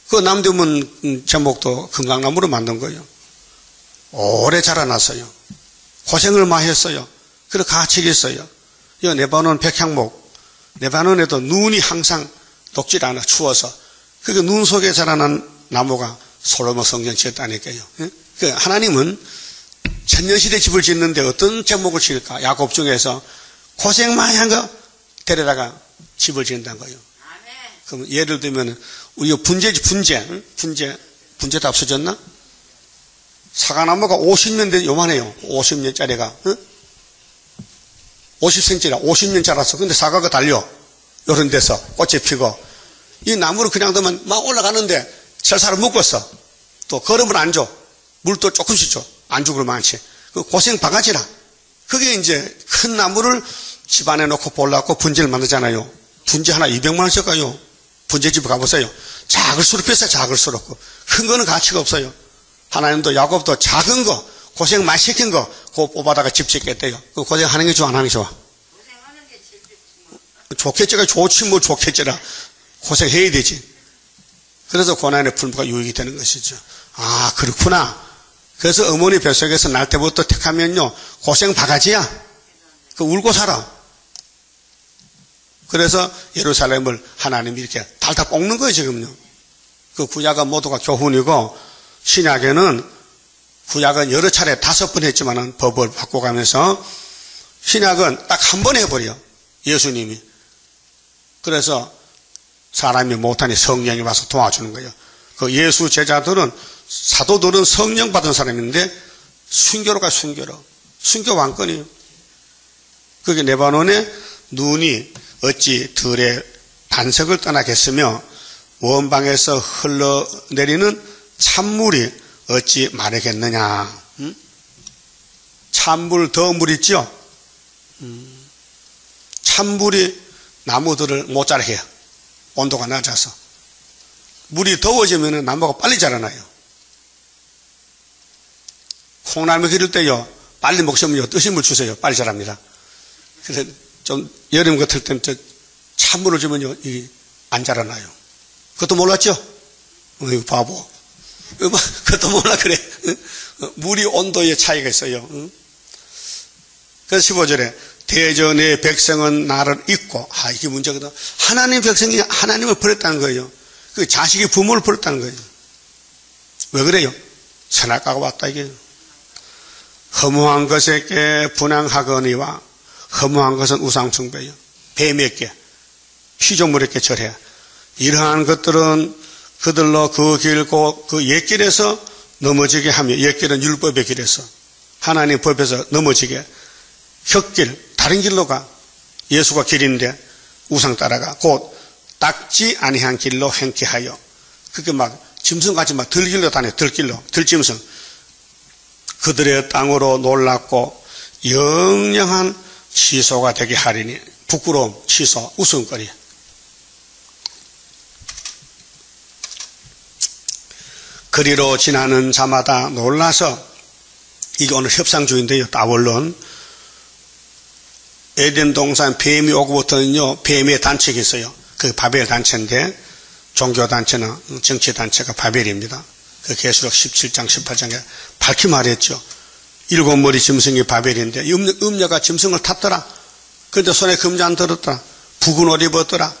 그 남대문 제목도 건강나무로 만든 거예요. 오래 자라났어요. 고생을 많이 했어요. 그래 가치가 있어요. 이 레바논 백향목, 레바논에도 눈이 항상 녹질 않아 추워서 그 눈 속에 자라난 나무가 솔로몬 성전 지었다니까요. 그 하나님은 천년시대 집을 짓는데 어떤 제목을 지을까? 야곱 중에서 고생 많이 한 거 데려다가 집을 지은다는 거예요. 그럼 예를 들면 우리가 분재도 없어졌나? 사과나무가 50년 된 요만해요. 50년짜리가 50cm라 50년 자랐어. 근데 사과가 달려 이런 데서 꽃이 피고 이 나무를 그냥 두면 막 올라가는데 설사를 묶었어. 또 걸음을 안 줘. 물도 조금씩 줘. 안 죽을 많지. 그 고생 바가지라. 그게 이제 큰 나무를 집안에 놓고 볼라고 분재를 만들잖아요. 분재 하나 200만 원씩 가요. 분재집 가보세요. 작을수록 비싸. 작을수록. 큰 거는 가치가 없어요. 하나님도 야곱도 작은 거 고생 많이 시킨 거 그거 뽑아다가 집 짓겠대요. 그 고생하는 게 좋아 안 하는 게 좋아? 고생하는 게 제일 좋지. 좋겠지가 좋지 뭐 좋겠지라. 고생해야 되지. 그래서 고난의 풀무가 유익이 되는 것이죠. 아 그렇구나. 그래서 어머니 뱃속에서 날 때부터 택하면요 고생 바가지야. 그 울고 살아. 그래서 예루살렘을 하나님이 이렇게 달달 볶는 거예요 지금요. 그 구약은 모두가 교훈이고 신약에는 구약은 여러 차례 5번 했지만은 법을 바꿔가면서 신약은 딱 한 번 해버려. 예수님이. 그래서 사람이 못하니 성령이 와서 도와주는 거예요. 그 예수 제자들은 사도들은 성령 받은 사람인데 순교로가 순교로. 순교 왕권이에요. 그게 레바논의 눈이 어찌 들의 반석을 떠나겠으며 원방에서 흘러내리는 찬물이 어찌 마르겠느냐. 찬물 더 물 있죠. 찬물이 나무들을 못 자라게 해요. 온도가 낮아서. 물이 더워지면 나무가 빨리 자라나요. 콩나물 기를 때요 빨리 먹으면요 뜨신 물 주세요. 빨리 자랍니다. 그래서 좀 여름 같을 때는 찬물을 주면요 안 자라나요. 그것도 몰랐죠? 바보. 그것도 몰라 그래. 물이 온도의 차이가 있어요. 그래서 15절에 대전의 백성은 나를 잊고 이게 문제거든. 하나님 백성이 하나님을 버렸다는 거예요. 그 자식이 부모를 버렸다는 거예요. 왜 그래요? 선악과가 왔다 이게. 허무한 것에게 분향하거니와 허무한 것은 우상숭배요. 뱀에게 피조물에게 절해. 이러한 것들은 그들로 그 길고 그 옛길에서 넘어지게 하며 옛길은 율법의 길에서 하나님 법에서 넘어지게 흙길 다른 길로 가. 예수가 길인데 우상 따라가 곧 닦지 아니한 길로 행케하여 그게 막 짐승같이 막 들길로 다녀. 들길로 들짐승. 그들의 땅으로 놀랍고 영영한 취소가 되게 하리니. 부끄러움, 취소, 웃음거리. 그리로 지나는 자마다 놀라서. 이게 오늘 협상주인데요. 따원론. 에덴 동산 뱀이 오고부터는요 뱀의 단체가 있어요. 그 바벨 단체인데 종교단체나 정치단체가 바벨입니다. 그 계시록 17장 18장에 밝히 말했죠. 7머리 짐승이 바벨인데 음녀가 짐승을 탔더라. 그런데 손에 금지 안 들었더라. 붉은 옷 입었더라.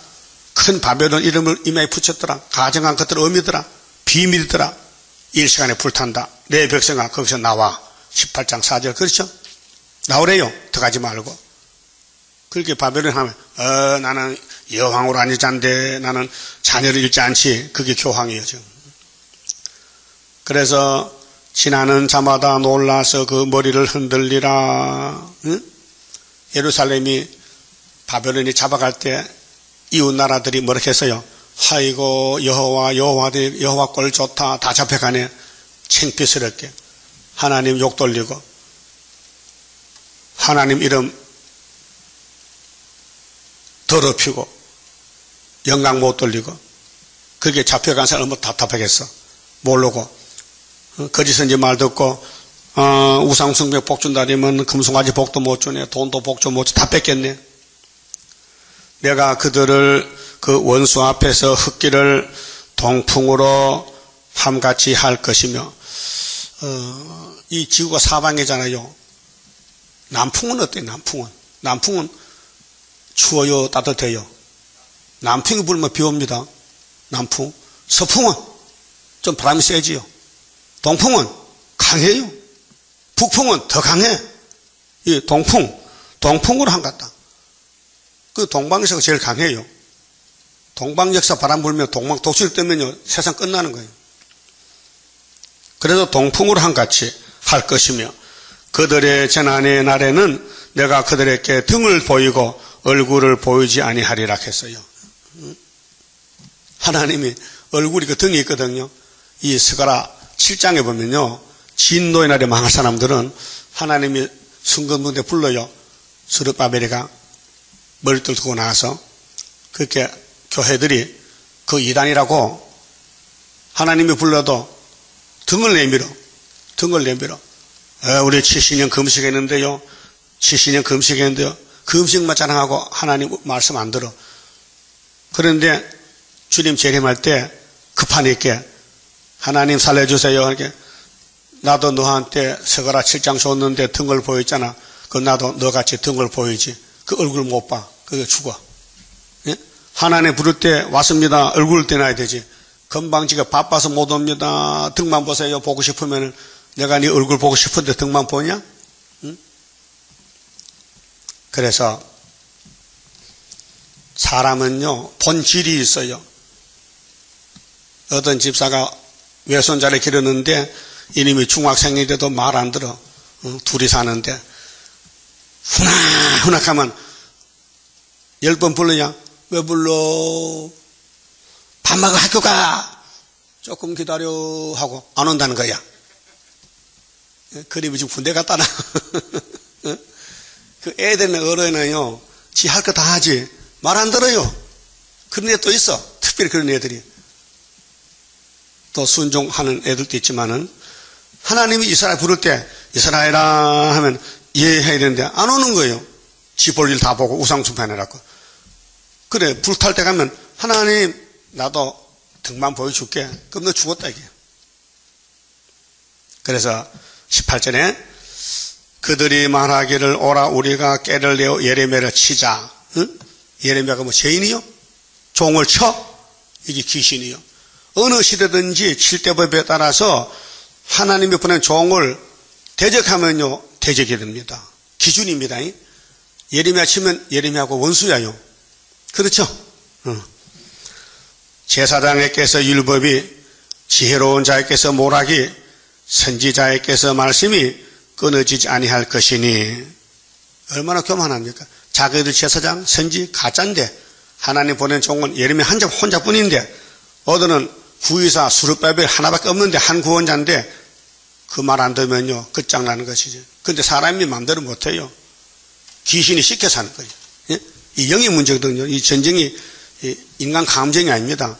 큰 바벨론 이름을 이마에 붙였더라. 가정한 것들 어미더라. 비밀이더라. 일시간에 불탄다. 내 백성아 거기서 나와. 18장 4절 그렇죠? 나오래요. 들어가지 말고. 그렇게 바벨론 하면 나는 여왕으로 앉을잔데 나는 자녀를 잃지 않지. 그게 교황이에요 지금. 그래서 지나는 자마다 놀라서 그 머리를 흔들리라. 응? 예루살렘이 바벨론이 잡아갈 때 이웃 나라들이 뭐렇게 했어요? 아이고 여호와 꼴 좋다. 다 잡혀가네. 창피스럽게 하나님 욕 돌리고 하나님 이름 더럽히고 영광 못 돌리고 그게 잡혀간 사람 얼마나 답답하겠어. 모르고. 거짓인지 말 듣고, 우상숭배 복 준다니면 금송아지 복도 못 주네. 돈도 복도 못 주. 다 뺏겼네. 내가 그들을 그 원수 앞에서 흙길을 동풍으로 함같이 할 것이며, 이 지구가 사방이잖아요. 남풍은 어때요? 남풍은 추워요? 따뜻해요? 남풍이 불면 비 옵니다. 남풍. 서풍은 좀 바람이 세지요. 동풍은 강해요. 북풍은 더 강해. 이 동풍으로 한갑다. 그 동방역사가 제일 강해요. 동방역사 바람 불면 동방 독수리 뜨면요 세상 끝나는 거예요. 그래서 동풍으로 한같이 할 것이며 그들의 재난의 날에는 내가 그들에게 등을 보이고 얼굴을 보이지 아니하리라 했어요. 하나님이 얼굴이 그 등이 있거든요. 이 스가랴 7장에 보면요. 진노의 날에 망할 사람들은 하나님이 순간문에 불러요. 스룹바벨이가 머리를 두고 나와서 그렇게 교회들이 그 이단이라고 하나님이 불러도 등을 내밀어. 우리 70년 금식했는데요. 70년 금식했는데요. 금식만 자랑하고 하나님 말씀 안 들어. 그런데 주님 재림할 때 급하니까 하나님 살려주세요. 이렇게 나도 너한테 스가랴 7장 줬는데 등을 보였잖아. 그 나도 너같이 등을 보이지. 그 얼굴 못 봐. 그게 죽어. 예? 하나님 부를 때 왔습니다. 얼굴을 떼놔야 되지. 건방지가 바빠서 못 옵니다. 등만 보세요. 보고 싶으면 내가 네 얼굴 보고 싶은데 등만 보냐? 응? 그래서 사람은요 본질이 있어요. 어떤 집사가 외손자를 기르는데 이놈이 중학생인데도 말 안 들어. 둘이 사는데 후낙하면 10번 불러야 왜 불러? 밥 먹어 학교 가. 조금 기다려 하고 안 온다는 거야. 그림이 지금 군대 갔다 나. 그 애들은 어른은요 지 할 거 다 하지 말 안 들어요. 그런 애도 있어. 특별히 그런 애들이. 또 순종하는 애들도 있지만은 하나님이 이스라엘 부를 때 이스라엘아 하면 이해해야 되는데 안 오는 거예요. 지 볼 일 다 보고 우상숭배하느라고. 그래 불탈 때 가면 하나님 나도 등만 보여줄게. 그럼 너 죽었다 이게. 그래서 18절에 그들이 말하기를 오라 우리가 깨를 내어 예레미야를 치자. 응? 예레미야가 뭐 죄인이요? 종을 쳐? 이게 귀신이요. 어느 시대든지 칠대법에 따라서 하나님이 보낸 종을 대적하면요 대적이 됩니다. 기준입니다. 예레미야 치면 예레미야하고 원수야요. 그렇죠? 제사장에게서 율법이 지혜로운 자에게서 모락이 선지자에게서 말씀이 끊어지지 아니할 것이니 얼마나 교만합니까? 자기들 제사장 선지 가짜인데 하나님 보낸 종은 예레미야 혼자뿐인데 어디는 구의사 수르바벨 하나밖에 없는데 한 구원자인데 그 말 안 들으면요 끝장나는 것이죠. 그런데 사람이 마음대로 못해요. 귀신이 시켜서 하는 거예요. 예? 이 영의 문제거든요. 이 전쟁이 인간 감정이 아닙니다.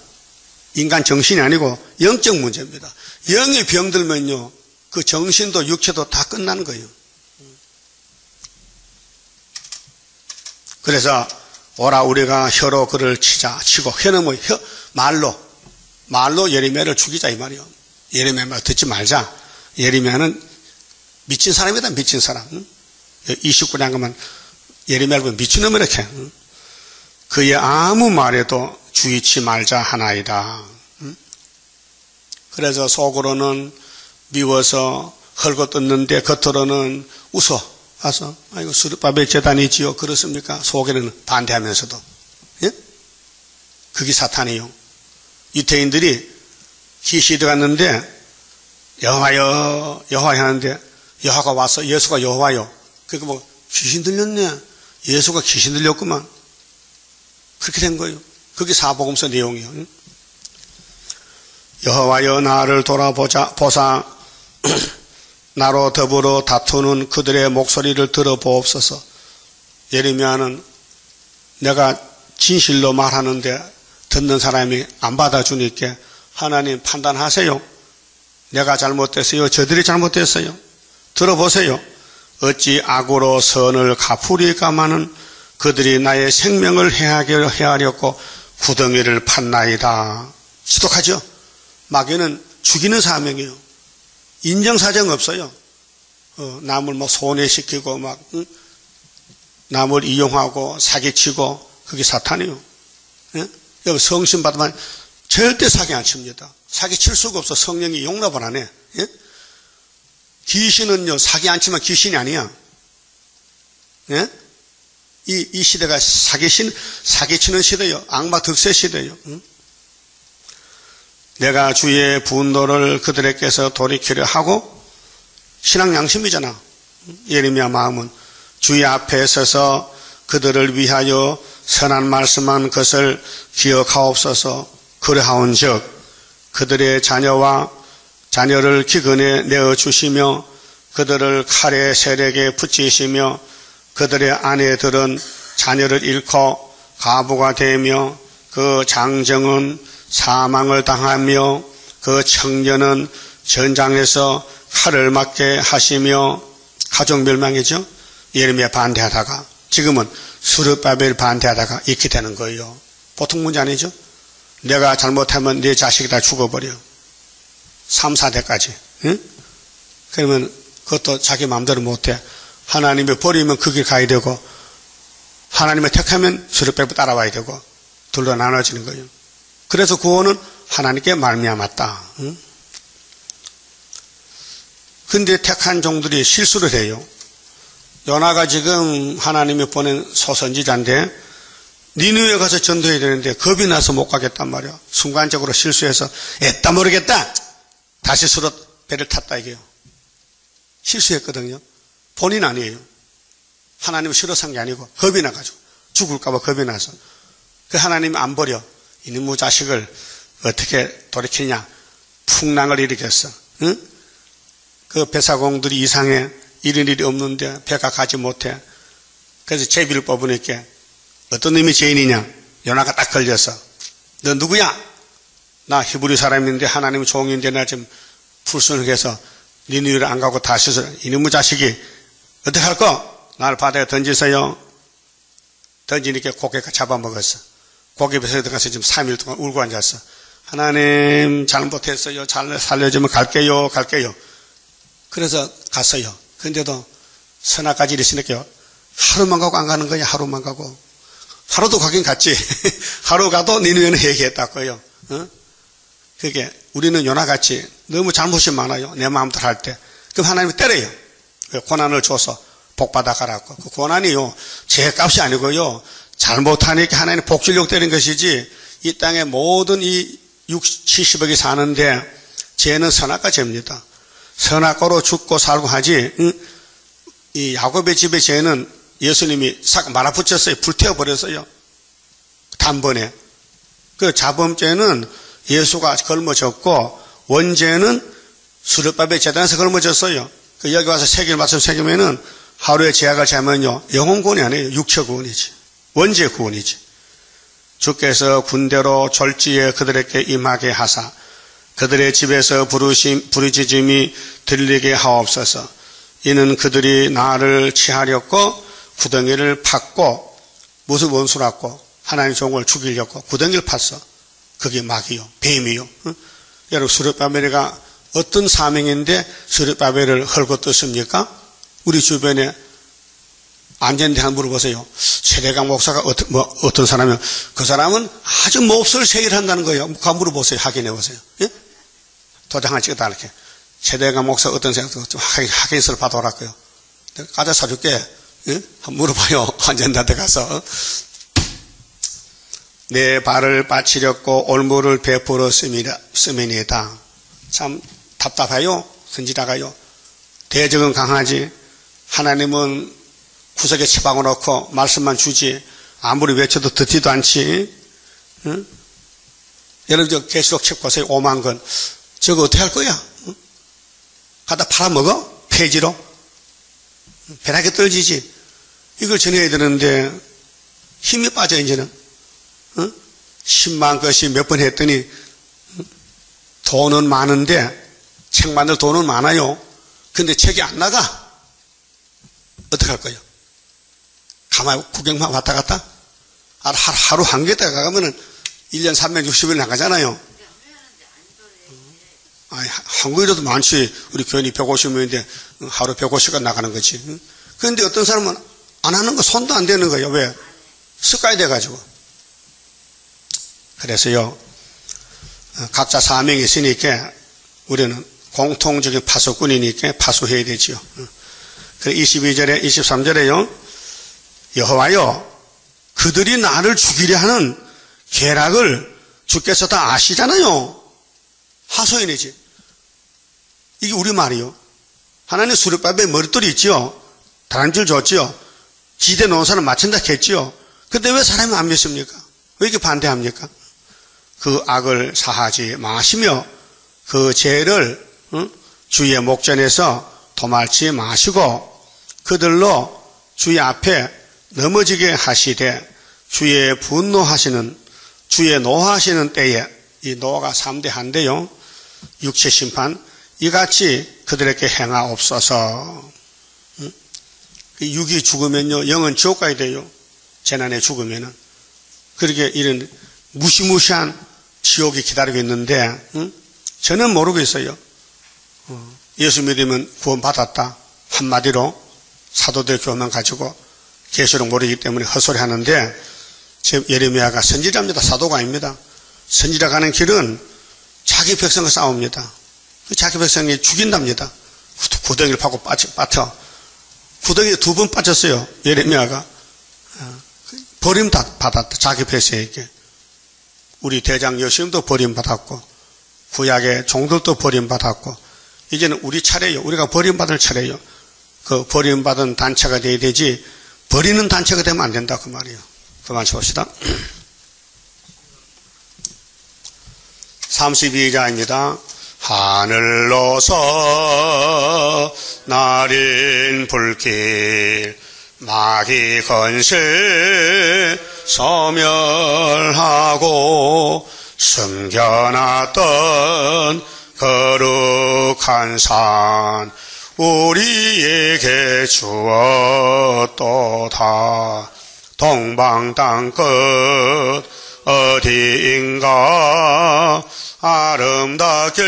인간 정신이 아니고 영적 문제입니다. 영이 병들면요 그 정신도 육체도 다 끝나는 거예요. 그래서 오라 우리가 혀로 그를 치고 혀는 뭐 말로 예레미야를 죽이자 이 말이요. 예레미야 말 듣지 말자. 예레미야는 미친 사람이다. 미친 사람. 29장 가면 예레미야를 보면 미친놈 이렇게. 그의 아무 말에도 주의치 말자 하나이다. 그래서 속으로는 미워서 헐고 뜯는데 겉으로는 웃어. 와서 아이고 스룹바벨 재단이지요. 그렇습니까? 속에는 반대하면서도. 예? 그게 사탄이요. 유태인들이 기시에 들어갔는데 여호와여 하는데 여호와가 와서 예수가 여호와요. 그러니까 뭐 귀신 들렸네. 예수가 귀신 들렸구만. 그렇게 된 거예요. 그게 사복음서 내용이요. 여호와여 나를 보사 나로 더불어 다투는 그들의 목소리를 들어보옵소서. 예레미야는 내가 진실로 말하는데 듣는 사람이 안 받아주니까 하나님 판단하세요. 내가 잘못됐어요? 저들이 잘못됐어요? 들어보세요. 어찌 악으로 선을 갚으리까마는 그들이 나의 생명을 해하려고 구덩이를 팠나이다. 지독하죠? 마귀는 죽이는 사명이에요. 인정사정 없어요. 남을 뭐 손해시키고 막 남을 이용하고 사기치고 그게 사탄이에요. 예? 여러분 성신 받으면 절대 사기 안 칩니다. 사기 칠 수가 없어. 성령이 용납을 안 해. 예? 귀신은요 사기 안 치면 귀신이 아니야. 예? 이 시대가 사기치는 시대예요. 악마 득세 시대예요. 응? 내가 주의 분노를 그들에게서 돌이키려 하고 신앙 양심이잖아. 예레미야 마음은 주의 앞에 서서 그들을 위하여 선한 말씀한 것을 기억하옵소서. 그러하온즉 그들의 자녀를 기근에 내어주시며 그들을 칼의 세력에 붙이시며 그들의 아내들은 자녀를 잃고 가부가 되며 그 장정은 사망을 당하며 그 청년은 전장에서 칼을 맞게 하시며 가족 멸망이죠. 예레미야 반대하다가 지금은 스룹바벨 반대하다가 이렇게 되는 거예요. 보통 문제 아니죠. 내가 잘못하면 네 자식이 다 죽어버려. 3, 4대까지. 응? 그러면 그것도 자기 마음대로 못해. 하나님이 버리면 그 길 가야 되고 하나님을 택하면 스룹바벨 따라와야 되고 둘로 나눠지는 거예요. 그래서 구원은 하나님께 말미암았다. 응? 근데 택한 종들이 실수를 해요. 요나가 지금 하나님이 보낸 소선지자인데 니느웨 가서 전도해야 되는데 겁이 나서 못 가겠단 말이야. 순간적으로 실수해서 애따 모르겠다. 다시 수롯 배를 탔다 이게요. 실수했거든요. 본인 아니에요. 하나님을 싫어서 한 게 아니고 겁이 나가지고 죽을까 봐 겁이 나서. 그 하나님이 안 버려. 이놈의 자식을 어떻게 돌이키냐. 풍랑을 일으켰어. 응? 그 배사공들이 이상해. 이런 일이 없는데 배가 가지 못해. 그래서 제비를 뽑으니까 어떤 놈이 죄인이냐. 요나가 딱 걸려서 너 누구야? 나 히브리 사람인데 하나님의 종인데 나 지금 불순해서 니느웨를 안 가고 다시서 이놈의 자식이 어떻게 할 거? 나를 바다에 던지세요. 던지니까 고개가 잡아먹었어. 고개에서 들어가서 지금 3일 동안 울고 앉았어. 하나님 잘못했어요. 잘 살려주면 갈게요. 그래서 갔어요. 근데도 선악까지 이랬으니까 하루만 가고 안 가는 거냐. 하루만 가고. 하루도 가긴 갔지. 하루 가도 니느웨는 회개했다고요. 어? 그게 우리는 요나같이 너무 잘못이 많아요. 내 마음대로 할 때. 그럼 하나님이 때려요. 고난을 줘서 복 받아가라고. 그 고난이요. 제 값이 아니고요. 잘못하니까 하나님 복 주려고 때린 것이지 이 땅에 모든 이 70억이 사는데 죄는 선악과 죄입니다. 선악과로 죽고 살고 하지. 이 야곱의 집의 죄는 예수님이 싹 말아붙였어요. 불태워버렸어요. 단번에. 그 자범죄는 예수가 걸머졌고 원죄는 스룹바벨 제단에서 걸머졌어요. 그 여기 와서 새길 말씀 새기면은 하루에 제약을 자면요 영혼 구원이 아니에요. 육체 구원이지. 원죄 구원이지. 주께서 군대로 졸지에 그들에게 임하게 하사 그들의 집에서 부르짖음이 들리게 하옵소서. 이는 그들이 나를 취하려고 구덩이를 팠고 무슨 원수라고 하나님 종을 죽이려고 구덩이를 팠어. 그게 마귀요. 뱀이요. 응? 여러분 스룹바벨이가 어떤 사명인데 스룹바벨을 헐고 떴습니까? 우리 주변에 앉았는데 한번 물어보세요. 세대강 목사가 어떤 사람이면 그 사람은 아주 몹쓸 세일을 한다는 거예요. 가 물어보세요. 확인해 보세요. 예? 도장 하나 찍어다 이렇게. 세대강 목사 어떤 생각 좀 확인서를 받아오라고요. 내가 과자 사줄게. 예? 한번 물어봐요. 앉았는데 가서. 내 발을 빠치렸고 올무를 베풀었음이니이다. 참 답답해요. 선지자가요. 대적은 강하지. 하나님은 구석에 처박아 놓고 말씀만 주지. 아무리 외쳐도 듣지도 않지. 응? 여러분 저 계시록 책 보세요. 5만 권. 저거 어떻게 할 거야? 응? 갖다 팔아먹어? 폐지로? 배나게 떨지지. 이걸 전해야 되는데 힘이 빠져 이제는. 응? 10만 것이 몇 번 했더니 돈은 많은데 책 만들 돈은 많아요. 근데 책이 안 나가. 어떡할 거예요? 가만히 구경만 왔다 갔다? 하루 한 개다 가면은 1년 360일 나가잖아요. 한 거라도 많지. 우리 교인이 150명인데 하루 150시간 나가는 거지. 그런데 어떤 사람은 안 하는 거 손도 안 대는 거예요. 왜? 습관이 돼가지고. 그래서요, 각자 사명이 있으니까 우리는 공통적인 파수꾼이니까 파수해야 되지요. 그래서 22절에, 23절에요, 여호와여, 그들이 나를 죽이려 하는 계략을 주께서 다 아시잖아요. 하소연이지. 이게 우리말이요. 하나님 수렵밥에 머릿돌이 있지요. 다람쥐를 줬지요. 기대 놓은 사람 맞춘다 했지요. 근데 왜 사람이 안 믿습니까? 왜 이렇게 반대합니까? 그 악을 사하지 마시며 그 죄를 주의 목전에서 도말치 마시고 그들로 주의 앞에 넘어지게 하시되 주의 분노하시는 주의 노하시는 때에 이 노가 3대 한데요. 육체 심판 이같이 그들에게 행하옵소서. 육이 죽으면요 영은 지옥 가야 돼요. 재난에 죽으면은. 그렇게 이런 무시무시한 지옥이 기다리고 있는데 저는 모르겠어요. 예수 믿으면 구원받았다 한마디로 사도들 교만 가지고 계시록 모르기 때문에 헛소리 하는데 지금 예레미야가 선지자입니다. 사도가 아닙니다. 선지자 가는 길은 자기 백성과 싸웁니다. 자기 백성이 죽인답니다. 구덩이를 파고 빠져. 구덩이에 2번 빠졌어요. 예레미야가. 버림받았다. 자기 백성에게. 우리 대장 여심도 버림받았고 구약의 종들도 버림받았고 이제는 우리 차례요. 우리가 버림받을 차례요. 그 버림받은 단체가 돼야 되지 버리는 단체가 되면 안 된다 그 말이에요. 그만 봅시다. 32자입니다. 하늘로서 날인 불길 마귀 건실 소멸하고 숨겨놨던 거룩한 산 우리에게 주었도다. 동방 땅끝 어디인가 아름답게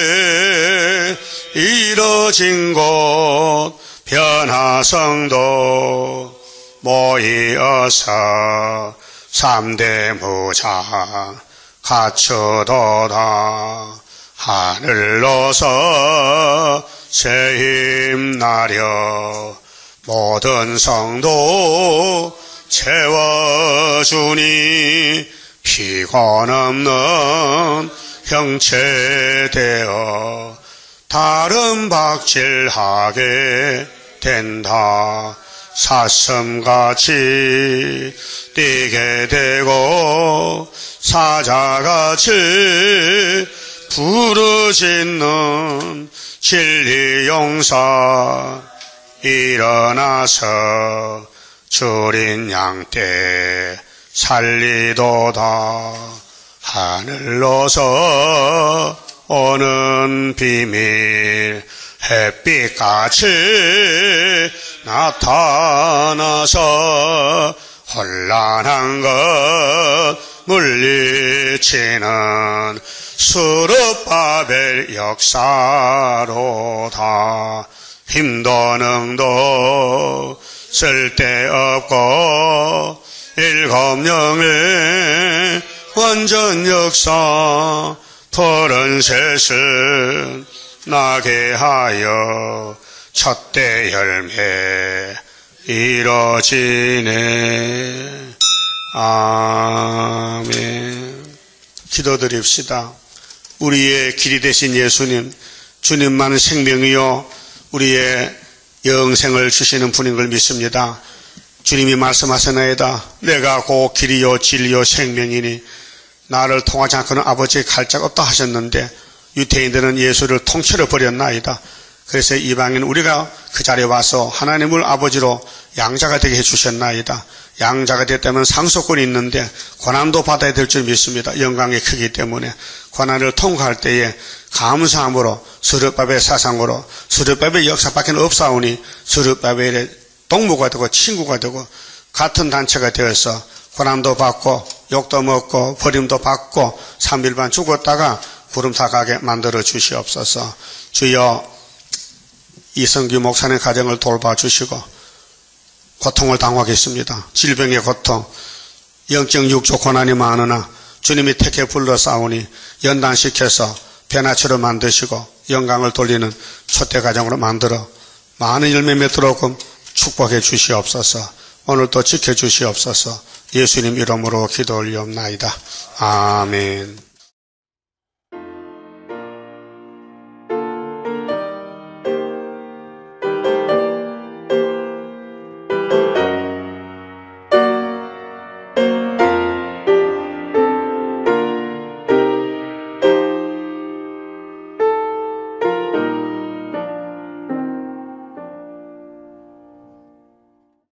이뤄진 곳 변화성도 모이어서 3대 무장 갖추도다. 하늘로서 새 힘나려 모든 성도 채워주니 피곤 없는 형체되어 다른 박질하게 된다. 사슴같이 뛰게 되고 사자같이 부르짖는 진리용사 일어나서 줄인 양떼 살리도다. 하늘로서 오는 비밀 햇빛같이 나타나서 혼란한 것 물리치는 수르바벨 역사로다. 힘도 능도 쓸데없고 일곱령의 완전 역사 푸른 셋은 나게 하여 첫대 열매 이뤄지네. 아멘. 기도드립시다. 우리의 길이 되신 예수님, 주님만 생명이요 우리의 영생을 주시는 분인 걸 믿습니다. 주님이 말씀하셨나이다. 내가 곧 길이요 진리요 생명이니 나를 통하지 않고는 아버지의 갈 자가 없다 하셨는데 유대인들은 예수를 통째로 버렸나이다. 그래서 이방인 우리가 그 자리에 와서 하나님을 아버지로 양자가 되게 해주셨나이다. 양자가 됐다면 상속권이 있는데 고난도 받아야 될 줄 믿습니다. 영광이 크기 때문에 고난을 통과할 때에 감사함으로 스룹바벨 사상으로 스룹바벨 역사밖에 없사오니 스룹바벨의 동무가 되고 친구가 되고 같은 단체가 되어서 고난도 받고 욕도 먹고 버림도 받고 3일반 죽었다가 구름타 가게 만들어 주시옵소서. 주여 이성규 목사님 가정을 돌봐주시고 고통을 당하겠습니다. 질병의 고통, 영적 육조 고난이 많으나 주님이 택해 불러 싸우니 연단시켜서 변화처럼 만드시고 영광을 돌리는 초대 가정으로 만들어 많은 열매 맺도록 축복해 주시옵소서. 오늘도 지켜주시옵소서. 예수님 이름으로 기도 올리옵나이다. 아멘.